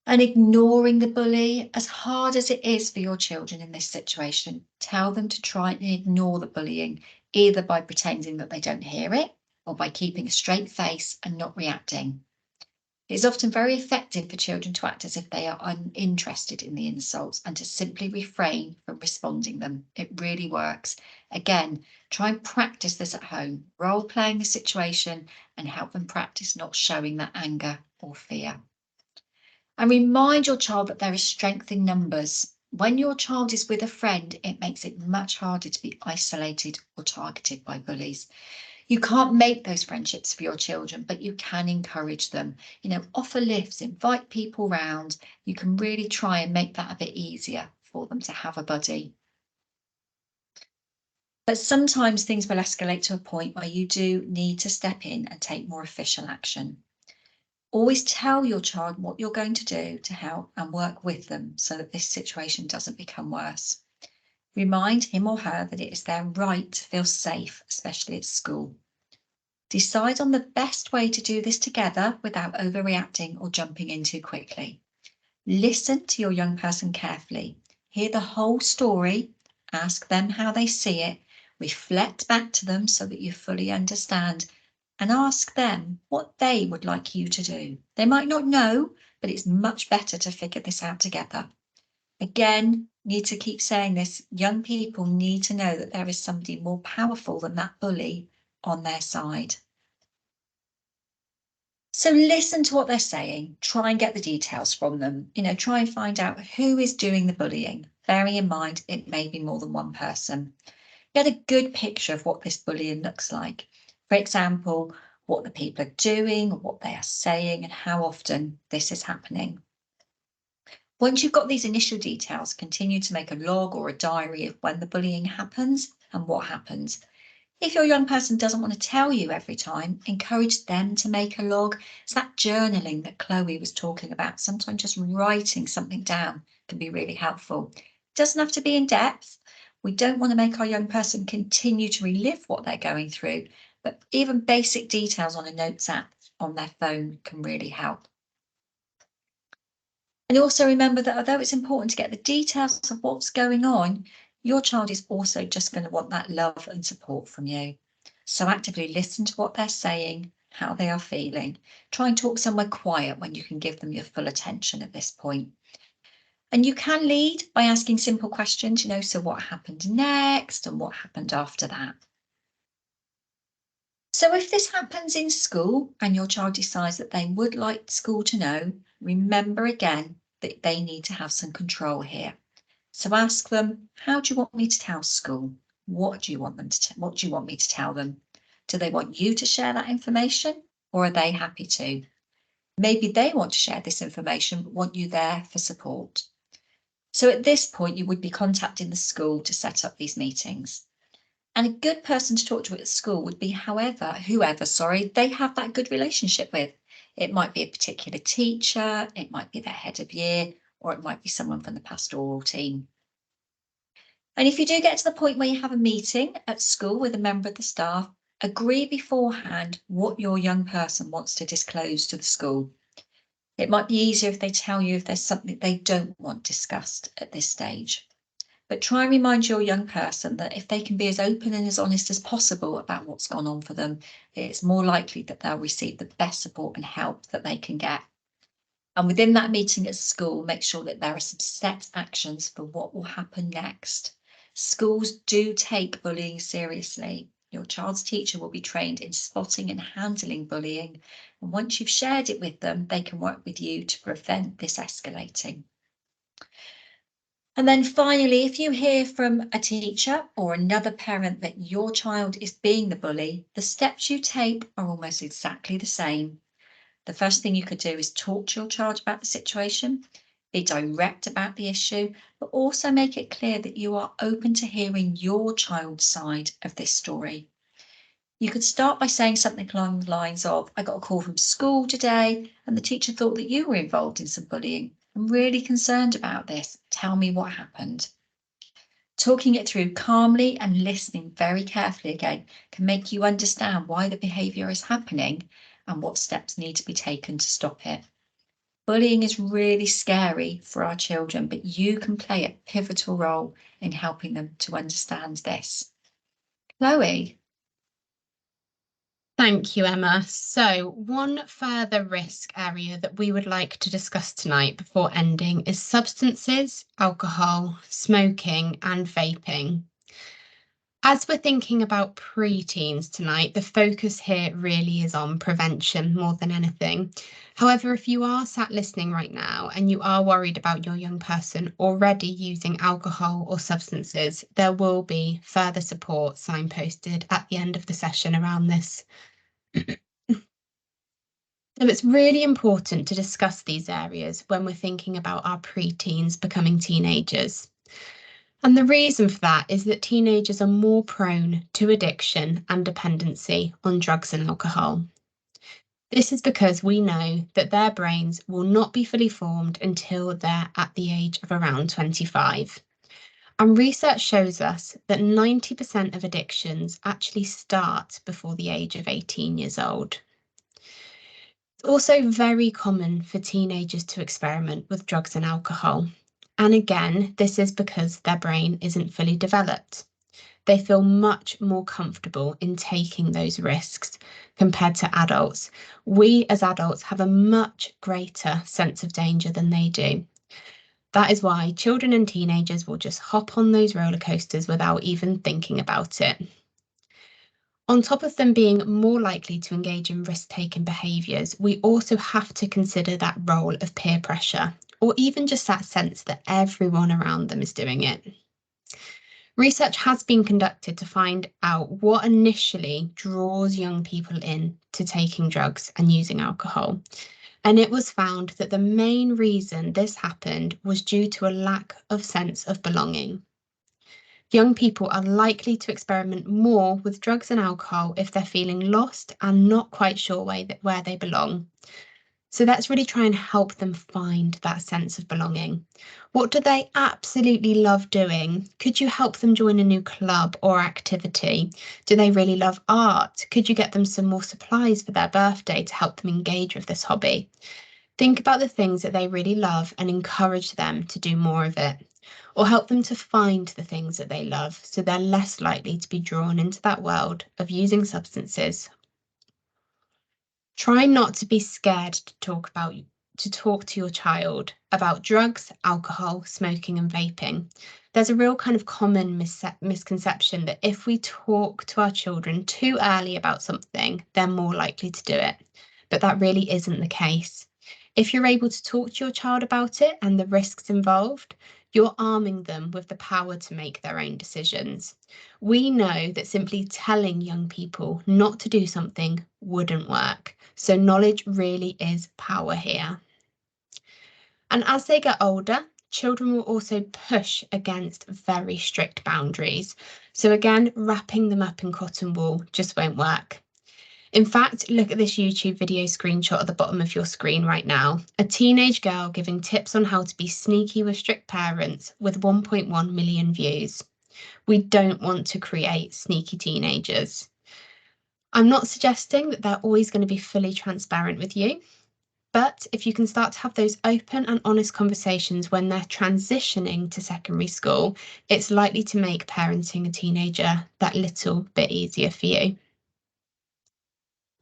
And ignoring the bully, as hard as it is for your children in this situation, tell them to try and ignore the bullying, either by pretending that they don't hear it or by keeping a straight face and not reacting. It's often very effective for children to act as if they are uninterested in the insults and to simply refrain from responding them. It really works. Again, try and practice this at home, role playing the situation and help them practice not showing that anger or fear. And remind your child that there is strength in numbers. When your child is with a friend, it makes it much harder to be isolated or targeted by bullies. You can't make those friendships for your children, but you can encourage them. You know, offer lifts, invite people round. You can really try and make that a bit easier for them to have a buddy. But sometimes things will escalate to a point where you do need to step in and take more official action. Always tell your child what you're going to do to help and work with them so that this situation doesn't become worse. Remind him or her that it is their right to feel safe, especially at school. Decide on the best way to do this together without overreacting or jumping in too quickly. Listen to your young person carefully. Hear the whole story Ask them how they see it, reflect back to them so that you fully understand, and ask them what they would like you to do. They might not know, but it's much better to figure this out together. Again, need to keep saying this, young people need to know that there is somebody more powerful than that bully on their side. So listen to what they're saying, try and get the details from them, try and find out who is doing the bullying, bearing in mind it may be more than one person. Get a good picture of what this bullying looks like. For example, what the people are doing, what they are saying, and how often this is happening. Once you've got these initial details, continue to make a log or a diary of when the bullying happens and what happens. If your young person doesn't want to tell you every time, encourage them to make a log. It's that journaling that Chloe was talking about. Sometimes just writing something down can be really helpful. It doesn't have to be in depth. We don't want to make our young person continue to relive what they're going through, but even basic details on a notes app on their phone can really help. And also remember that although it's important to get the details of what's going on, your child is also just going to want that love and support from you. So actively listen to what they're saying, how they are feeling. Try and talk somewhere quiet when you can give them your full attention at this point. And you can lead by asking simple questions, so what happened next and what happened after that. So if this happens in school and your child decides that they would like school to know, remember again that they need to have some control here. So ask them, how do you want me to tell school? What do you want me to tell them? Do they want you to share that information, or are they happy to? Maybe they want to share this information but want you there for support. So at this point, you would be contacting the school to set up these meetings. And a good person to talk to at school would be whoever they have that good relationship with. It might be a particular teacher, it might be their head of year, or it might be someone from the pastoral team. And if you do get to the point where you have a meeting at school with a member of the staff, agree beforehand what your young person wants to disclose to the school. It might be easier if they tell you if there's something they don't want discussed at this stage. But try and remind your young person that if they can be as open and as honest as possible about what's gone on for them, it's more likely that they'll receive the best support and help that they can get. And within that meeting at school, make sure that there are some set actions for what will happen next. Schools do take bullying seriously. Your child's teacher will be trained in spotting and handling bullying. And once you've shared it with them, they can work with you to prevent this escalating. And then finally, if you hear from a teacher or another parent that your child is being the bully, the steps you take are almost exactly the same. The first thing you could do is talk to your child about the situation, be direct about the issue, but also make it clear that you are open to hearing your child's side of this story. You could start by saying something along the lines of, I got a call from school today and the teacher thought that you were involved in some bullying. I'm really concerned about this. Tell me what happened. Talking it through calmly and listening very carefully again can make you understand why the behaviour is happening and what steps need to be taken to stop it. Bullying is really scary for our children, but you can play a pivotal role in helping them to understand this. Chloe? Thank you, Emma. So one further risk area that we would like to discuss tonight before ending is substances, alcohol, smoking and vaping. As we're thinking about pre-teens tonight, the focus here really is on prevention more than anything. However, if you are sat listening right now and you are worried about your young person already using alcohol or substances, there will be further support signposted at the end of the session around this. So it's really important to discuss these areas when we're thinking about our pre-teens becoming teenagers. And the reason for that is that teenagers are more prone to addiction and dependency on drugs and alcohol. This is because we know that their brains will not be fully formed until they're at the age of around 25. And research shows us that 90% of addictions actually start before the age of 18 years old. It's also very common for teenagers to experiment with drugs and alcohol. And again, this is because their brain isn't fully developed. They feel much more comfortable in taking those risks compared to adults. We as adults have a much greater sense of danger than they do. That is why children and teenagers will just hop on those roller coasters without even thinking about it. On top of them being more likely to engage in risk-taking behaviours, we also have to consider that role of peer pressure, or even just that sense that everyone around them is doing it. Research has been conducted to find out what initially draws young people in to taking drugs and using alcohol. And it was found that the main reason this happened was due to a lack of sense of belonging. Young people are likely to experiment more with drugs and alcohol if they're feeling lost and not quite sure where they belong. So let's really try and help them find that sense of belonging. What do they absolutely love doing? Could you help them join a new club or activity? Do they really love art? Could you get them some more supplies for their birthday to help them engage with this hobby? Think about the things that they really love and encourage them to do more of it, or help them to find the things that they love so they're less likely to be drawn into that world of using substances. Try not to be scared to talk to your child about drugs, alcohol, smoking and vaping. There's a real kind of common misconception that if we talk to our children too early about something, they're more likely to do it. But that really isn't the case. If you're able to talk to your child about it and the risks involved, you're arming them with the power to make their own decisions. We know that simply telling young people not to do something wouldn't work. So knowledge really is power here. And as they get older, children will also push against very strict boundaries. So again, wrapping them up in cotton wool just won't work. In fact, look at this YouTube video screenshot at the bottom of your screen right now. A teenage girl giving tips on how to be sneaky with strict parents with 1.1 million views. We don't want to create sneaky teenagers. I'm not suggesting that they're always going to be fully transparent with you, but if you can start to have those open and honest conversations when they're transitioning to secondary school, it's likely to make parenting a teenager that little bit easier for you.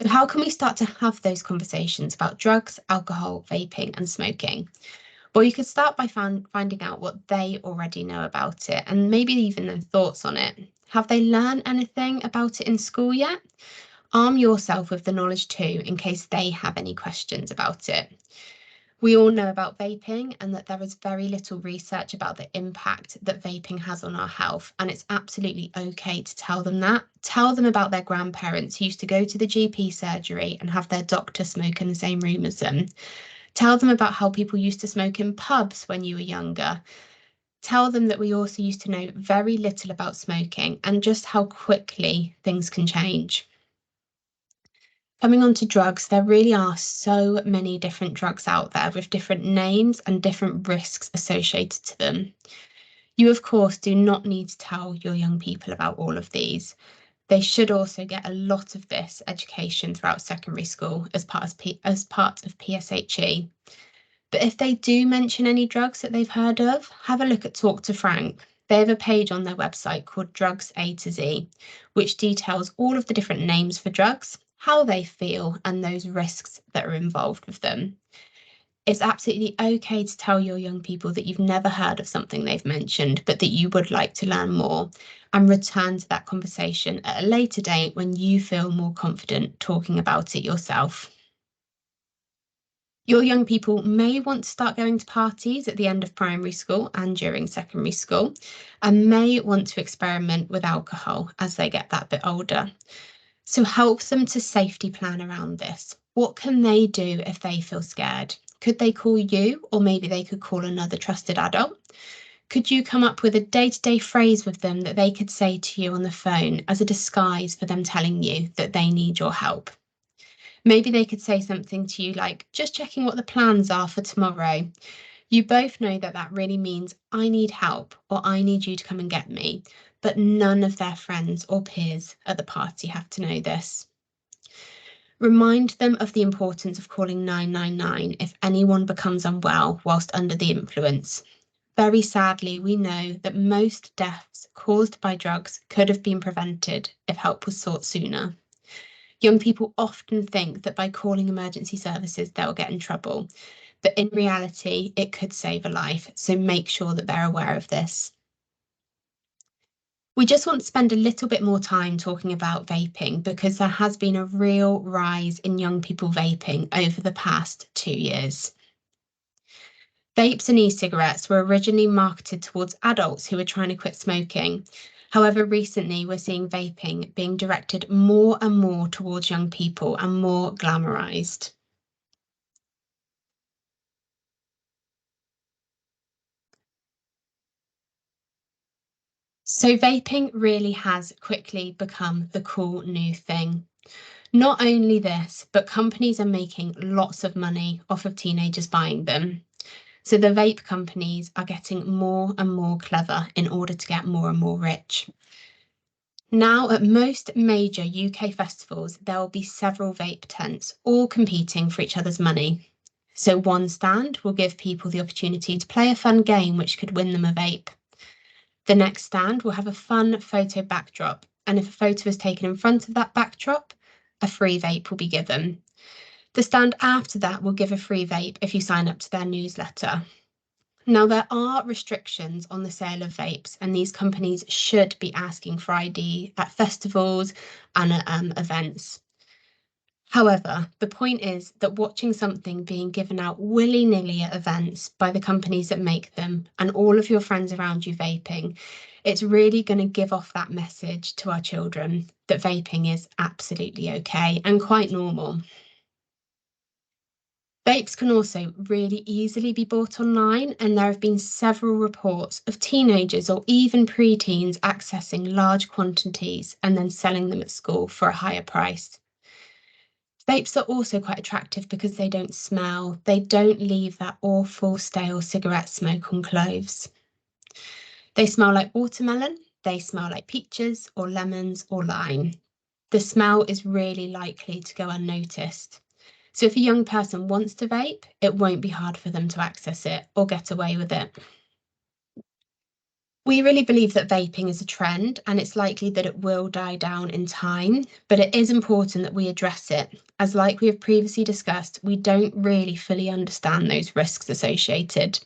So how can we start to have those conversations about drugs, alcohol, vaping and smoking? Well, you could start by finding out what they already know about it and maybe even their thoughts on it. Have they learned anything about it in school yet? Arm yourself with the knowledge too in case they have any questions about it. We all know about vaping and that there is very little research about the impact that vaping has on our health, and it's absolutely okay to tell them that. Tell them about their grandparents who used to go to the GP surgery and have their doctor smoke in the same room as them. Tell them about how people used to smoke in pubs when you were younger. Tell them that we also used to know very little about smoking and just how quickly things can change. Coming on to drugs, there really are so many different drugs out there with different names and different risks associated to them. You, of course, do not need to tell your young people about all of these. They should also get a lot of this education throughout secondary school as part of PSHE. But if they do mention any drugs that they've heard of, have a look at Talk to Frank. They have a page on their website called Drugs A to Z, which details all of the different names for drugs, how they feel, and those risks that are involved with them. It's absolutely okay to tell your young people that you've never heard of something they've mentioned, but that you would like to learn more, and return to that conversation at a later date when you feel more confident talking about it yourself. Your young people may want to start going to parties at the end of primary school and during secondary school, and may want to experiment with alcohol as they get that bit older. So help them to safety plan around this. What can they do if they feel scared? Could they call you, or maybe they could call another trusted adult? Could you come up with a day-to-day phrase with them that they could say to you on the phone as a disguise for them telling you that they need your help? Maybe they could say something to you like, just checking what the plans are for tomorrow. You both know that that really means I need help or I need you to come and get me, but none of their friends or peers at the party have to know this. Remind them of the importance of calling 999 if anyone becomes unwell whilst under the influence. very sadly, we know that most deaths caused by drugs could have been prevented if help was sought sooner. Young people often think that by calling emergency services, they'll get in trouble. But in reality, it could save a life. So make sure that they're aware of this. We just want to spend a little bit more time talking about vaping because there has been a real rise in young people vaping over the past 2 years. Vapes and e-cigarettes were originally marketed towards adults who were trying to quit smoking. However, recently we're seeing vaping being directed more and more towards young people and more glamorized. So vaping really has quickly become the cool new thing. Not only this, but companies are making lots of money off of teenagers buying them. So the vape companies are getting more and more clever in order to get more and more rich. Now, at most major UK festivals, there will be several vape tents, all competing for each other's money. So one stand will give people the opportunity to play a fun game which could win them a vape. The next stand will have a fun photo backdrop, and if a photo is taken in front of that backdrop, a free vape will be given. The stand after that will give a free vape if you sign up to their newsletter. Now, there are restrictions on the sale of vapes, and these companies should be asking for ID at festivals and at events. However, the point is that watching something being given out willy-nilly at events by the companies that make them and all of your friends around you vaping, it's really going to give off that message to our children that vaping is absolutely okay and quite normal. Vapes can also really easily be bought online, and there have been several reports of teenagers or even pre-teens accessing large quantities and then selling them at school for a higher price. Vapes are also quite attractive because they don't smell. They don't leave that awful stale cigarette smoke on clothes. They smell like watermelon, they smell like peaches or lemons or lime. The smell is really likely to go unnoticed. So if a young person wants to vape, it won't be hard for them to access it or get away with it. We really believe that vaping is a trend and it's likely that it will die down in time, but it is important that we address it, as like we have previously discussed, we don't really fully understand those risks associated.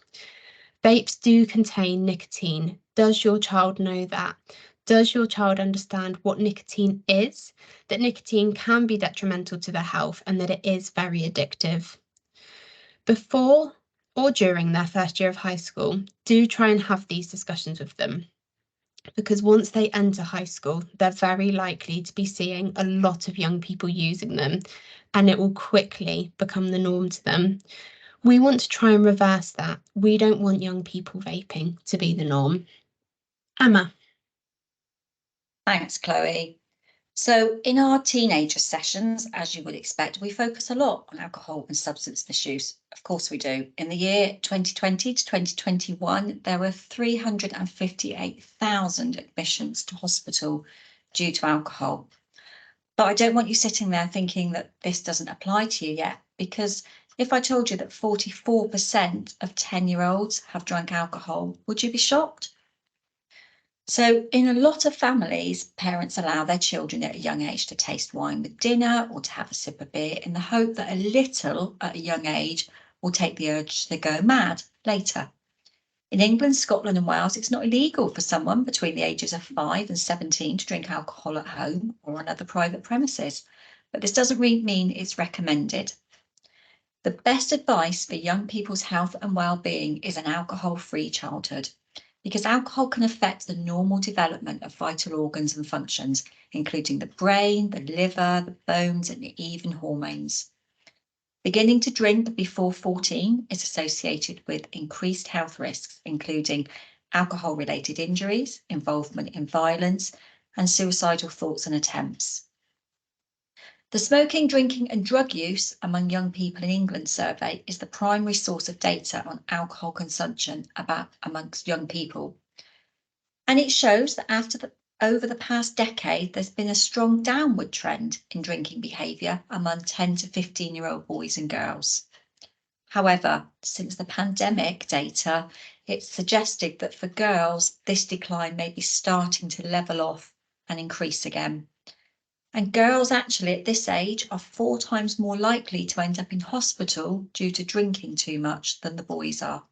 Vapes do contain nicotine. Does your child know that? Does your child understand what nicotine is? That nicotine can be detrimental to their health and that it is very addictive. Before or during their first year of high school, do try and have these discussions with them. Because once they enter high school, they're very likely to be seeing a lot of young people using them, and it will quickly become the norm to them. We want to try and reverse that. We don't want young people vaping to be the norm. Emma. Thanks, Chloe. So in our teenager sessions, as you would expect, we focus a lot on alcohol and substance misuse. Of course we do. In the year 2020 to 2021, there were 358,000 admissions to hospital due to alcohol. But I don't want you sitting there thinking that this doesn't apply to you yet, because if I told you that 44% of 10-year-olds have drunk alcohol, would you be shocked? So in a lot of families, parents allow their children at a young age to taste wine with dinner or to have a sip of beer in the hope that a little at a young age will take the urge to go mad later. In England, Scotland and Wales, it's not illegal for someone between the ages of 5 and 17 to drink alcohol at home or on other private premises, but this doesn't really mean it's recommended. The best advice for young people's health and well-being is an alcohol-free childhood, because alcohol can affect the normal development of vital organs and functions, including the brain, the liver, the bones, and even hormones. Beginning to drink before 14 is associated with increased health risks, including alcohol-related injuries, involvement in violence, and suicidal thoughts and attempts. The smoking, drinking and drug use among young people in England survey is the primary source of data on alcohol consumption amongst young people. And it shows that over the past decade, there's been a strong downward trend in drinking behaviour among 10 to 15-year-old boys and girls. However, since the pandemic data It suggested that for girls, this decline may be starting to level off and increase again. And girls actually at this age are 4 times more likely to end up in hospital due to drinking too much than the boys are.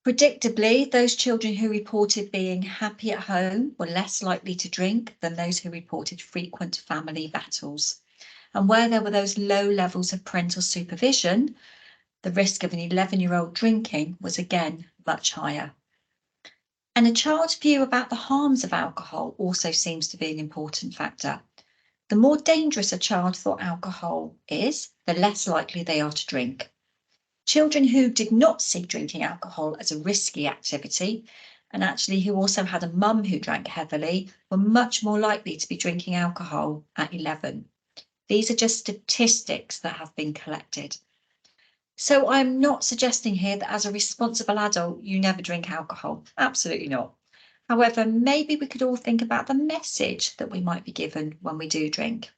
Predictably, those children who reported being happy at home were less likely to drink than those who reported frequent family battles. And where there were those low levels of parental supervision, the risk of an 11-year-old drinking was again much higher. And a child's view about the harms of alcohol also seems to be an important factor. The more dangerous a child thought alcohol is, the less likely they are to drink. Children who did not see drinking alcohol as a risky activity, and actually who also had a mum who drank heavily, were much more likely to be drinking alcohol at 11. These are just statistics that have been collected. So I'm not suggesting here that as a responsible adult, you never drink alcohol. Absolutely not. However, maybe we could all think about the message that we might be given when we do drink.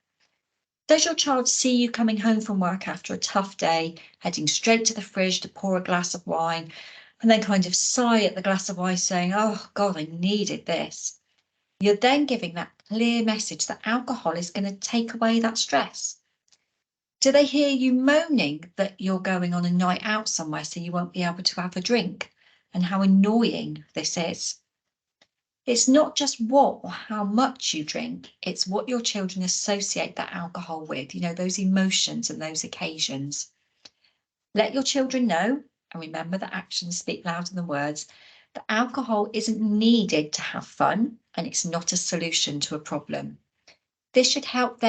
Does your child see you coming home from work after a tough day, heading straight to the fridge to pour a glass of wine, and then kind of sigh at the glass of wine saying, oh God, I needed this? You're then giving that clear message that alcohol is going to take away that stress. Do they hear you moaning that you're going on a night out somewhere so you won't be able to have a drink, and how annoying this is? It's not just what or how much you drink, it's what your children associate that alcohol with, those emotions and those occasions. Let your children know, and remember that actions speak louder than words, that alcohol isn't needed to have fun and it's not a solution to a problem. This should help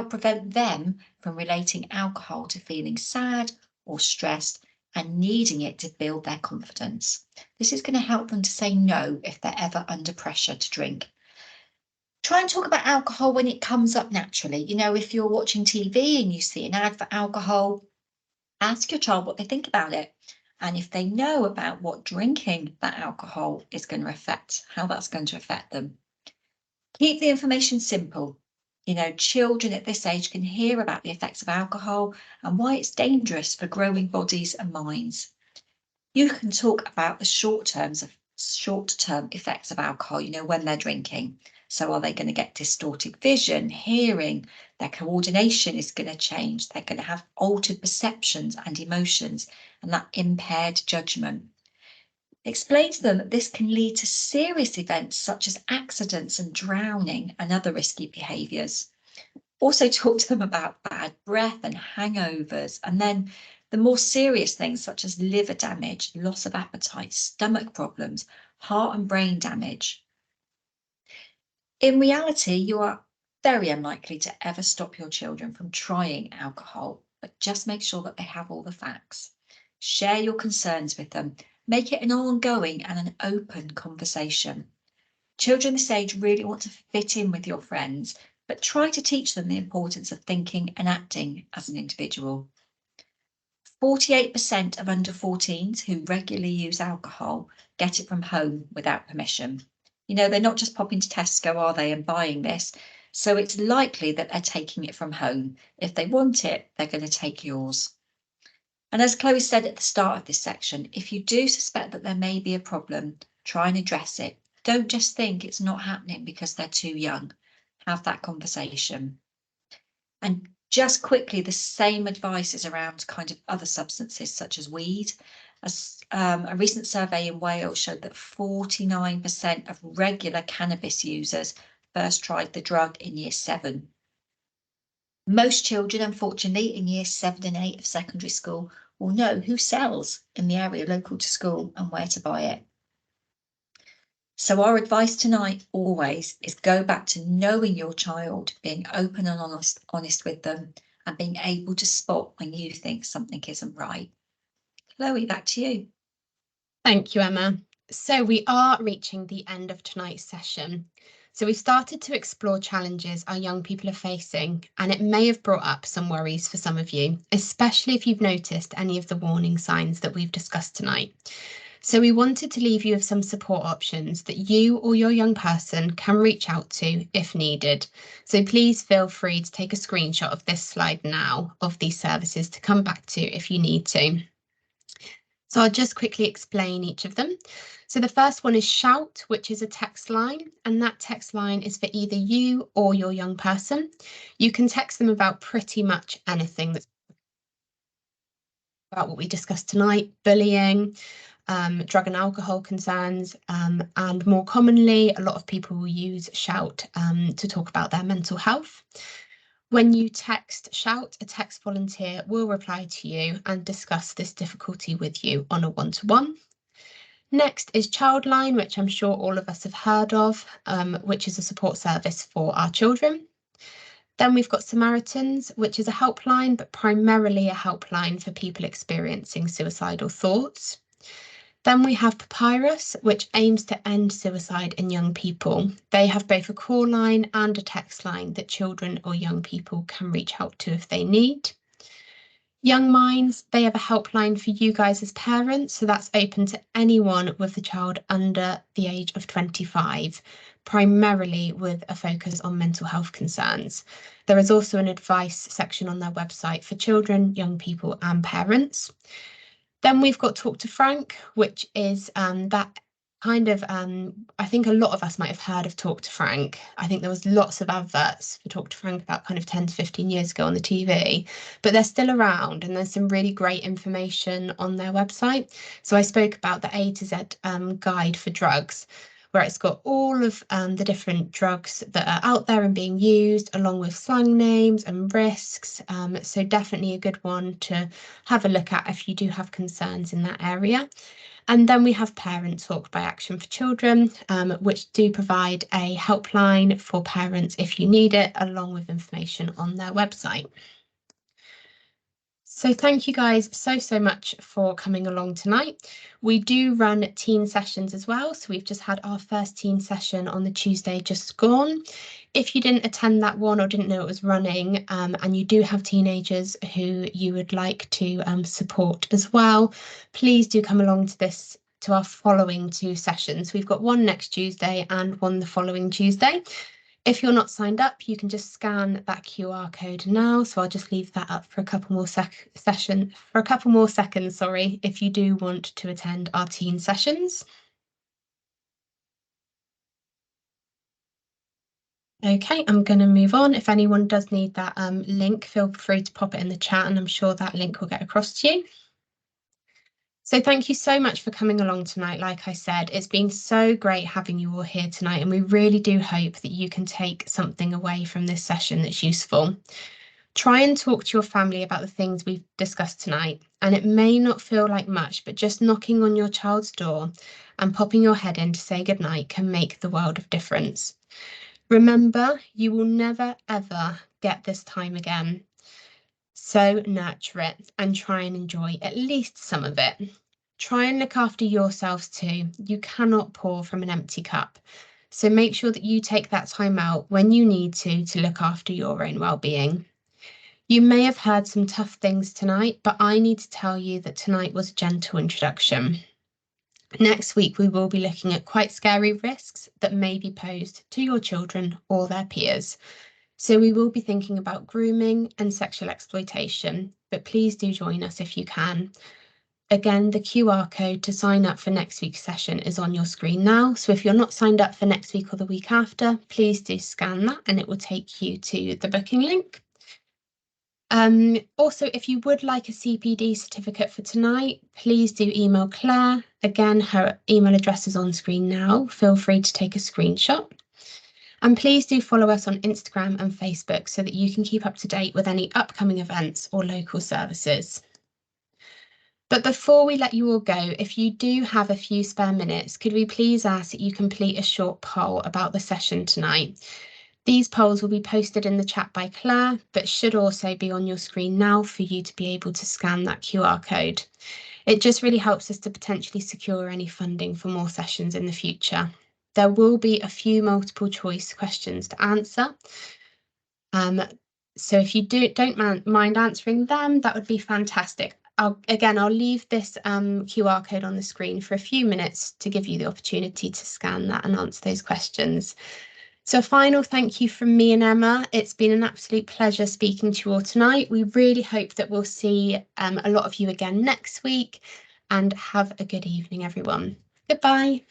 prevent them from relating alcohol to feeling sad or stressed and needing it to build their confidence. This is going to help them to say no if they're ever under pressure to drink. Try and talk about alcohol when it comes up naturally. If you're watching TV and you see an ad for alcohol, ask your child what they think about it. And if they know about what drinking that alcohol is going to affect, how that's going to affect them. Keep the information simple. Children at this age can hear about the effects of alcohol and why it's dangerous for growing bodies and minds. You can talk about the short-term effects of alcohol, when they're drinking. So are they going to get distorted vision, hearing? Their coordination is going to change. They're going to have altered perceptions and emotions and that impaired judgment. Explain to them that this can lead to serious events such as accidents and drowning and other risky behaviours. Also talk to them about bad breath and hangovers, and then the more serious things such as liver damage, loss of appetite, stomach problems, heart and brain damage. In reality, you are very unlikely to ever stop your children from trying alcohol, but just make sure that they have all the facts. Share your concerns with them. Make it an ongoing and an open conversation. Children this age really want to fit in with your friends, but try to teach them the importance of thinking and acting as an individual. 48% of under 14s who regularly use alcohol get it from home without permission. They're not just popping to Tesco, are they, and buying this? So it's likely that they're taking it from home. If they want it, they're going to take yours. And as Chloe said at the start of this section, if you do suspect that there may be a problem, try and address it. Don't just think it's not happening because they're too young. Have that conversation. And just quickly, the same advice is around kind of other substances such as weed. A recent survey in Wales showed that 49% of regular cannabis users first tried the drug in year 7. Most children, unfortunately, in year 7 and 8 of secondary school will know who sells in the area local to school and where to buy it. So our advice tonight always is go back to knowing your child, being open and honest with them, and being able to spot when you think something isn't right. Chloe, back to you. Thank you, Emma. So we are reaching the end of tonight's session. So we've started to explore challenges our young people are facing, and it may have brought up some worries for some of you, especially if you've noticed any of the warning signs that we've discussed tonight. So we wanted to leave you with some support options that you or your young person can reach out to if needed. So please feel free to take a screenshot of this slide now of these services to come back to if you need to. So I'll just quickly explain each of them. So the first one is Shout, which is a text line, and that text line is for either you or your young person. You can text them about pretty much anything that's about what we discussed tonight: bullying, drug and alcohol concerns, and more commonly, a lot of people will use Shout to talk about their mental health. When you text Shout, a text volunteer will reply to you and discuss this difficulty with you on a one-to-one. Next is Childline, which I'm sure all of us have heard of, which is a support service for our children. Then we've got Samaritans, which is a helpline, but primarily a helpline for people experiencing suicidal thoughts. Then we have Papyrus, which aims to end suicide in young people. They have both a call line and a text line that children or young people can reach out to if they need. Young Minds, they have a helpline for you guys as parents, so that's open to anyone with a child under the age of 25, primarily with a focus on mental health concerns. There is also an advice section on their website for children, young people and parents. Then we've got Talk to Frank, which is that kind of, I think a lot of us might have heard of Talk to Frank. I think there was lots of adverts for Talk to Frank about kind of 10 to 15 years ago on the TV, but they're still around and there's some really great information on their website. So I spoke about the A to Z guide for drugs, where it's got all of the different drugs that are out there and being used, along with slang names and risks. So definitely a good one to have a look at if you do have concerns in that area. And then we have Parent Talk by Action for Children, which do provide a helpline for parents if you need it, along with information on their website. So thank you guys so much for coming along tonight. We do run teen sessions as well. So we've just had our first teen session on the Tuesday just gone. If you didn't attend that one or didn't know it was running, and you do have teenagers who you would like to support as well, please do come along to our following two sessions. We've got one next Tuesday and one the following Tuesday. If you're not signed up, you can just scan that QR code now. So I'll just leave that up for a couple more seconds, if you do want to attend our teen sessions. Okay, I'm going to move on. If anyone does need that link, feel free to pop it in the chat and I'm sure that link will get across to you. So thank you so much for coming along tonight. Like I said, it's been so great having you all here tonight, and we really do hope that you can take something away from this session that's useful. Try and talk to your family about the things we've discussed tonight, and it may not feel like much, but just knocking on your child's door and popping your head in to say goodnight can make the world of difference. Remember, you will never, ever get this time again. So nurture it and try and enjoy at least some of it. Try and look after yourselves too. You cannot pour from an empty cup. So make sure that you take that time out when you need to look after your own well-being. You may have heard some tough things tonight, but I need to tell you that tonight was a gentle introduction. Next week, we will be looking at quite scary risks that may be posed to your children or their peers. So we will be thinking about grooming and sexual exploitation, but please do join us if you can. Again, the QR code to sign up for next week's session is on your screen now. So if you're not signed up for next week or the week after, please do scan that and it will take you to the booking link. Also, if you would like a CPD certificate for tonight, please do email Claire. Again, her email address is on screen now. Feel free to take a screenshot. And please do follow us on Instagram and Facebook so that you can keep up to date with any upcoming events or local services. But before we let you all go, if you do have a few spare minutes, could we please ask that you complete a short poll about the session tonight? These polls will be posted in the chat by Claire, but should also be on your screen now for you to be able to scan that QR code. It just really helps us to potentially secure any funding for more sessions in the future. There will be a few multiple choice questions to answer. So if you don't mind answering them, that would be fantastic. I'll leave this QR code on the screen for a few minutes to give you the opportunity to scan that and answer those questions. So a final thank you from me and Emma. It's been an absolute pleasure speaking to you all tonight. We really hope that we'll see a lot of you again next week. and have a good evening, everyone. Goodbye.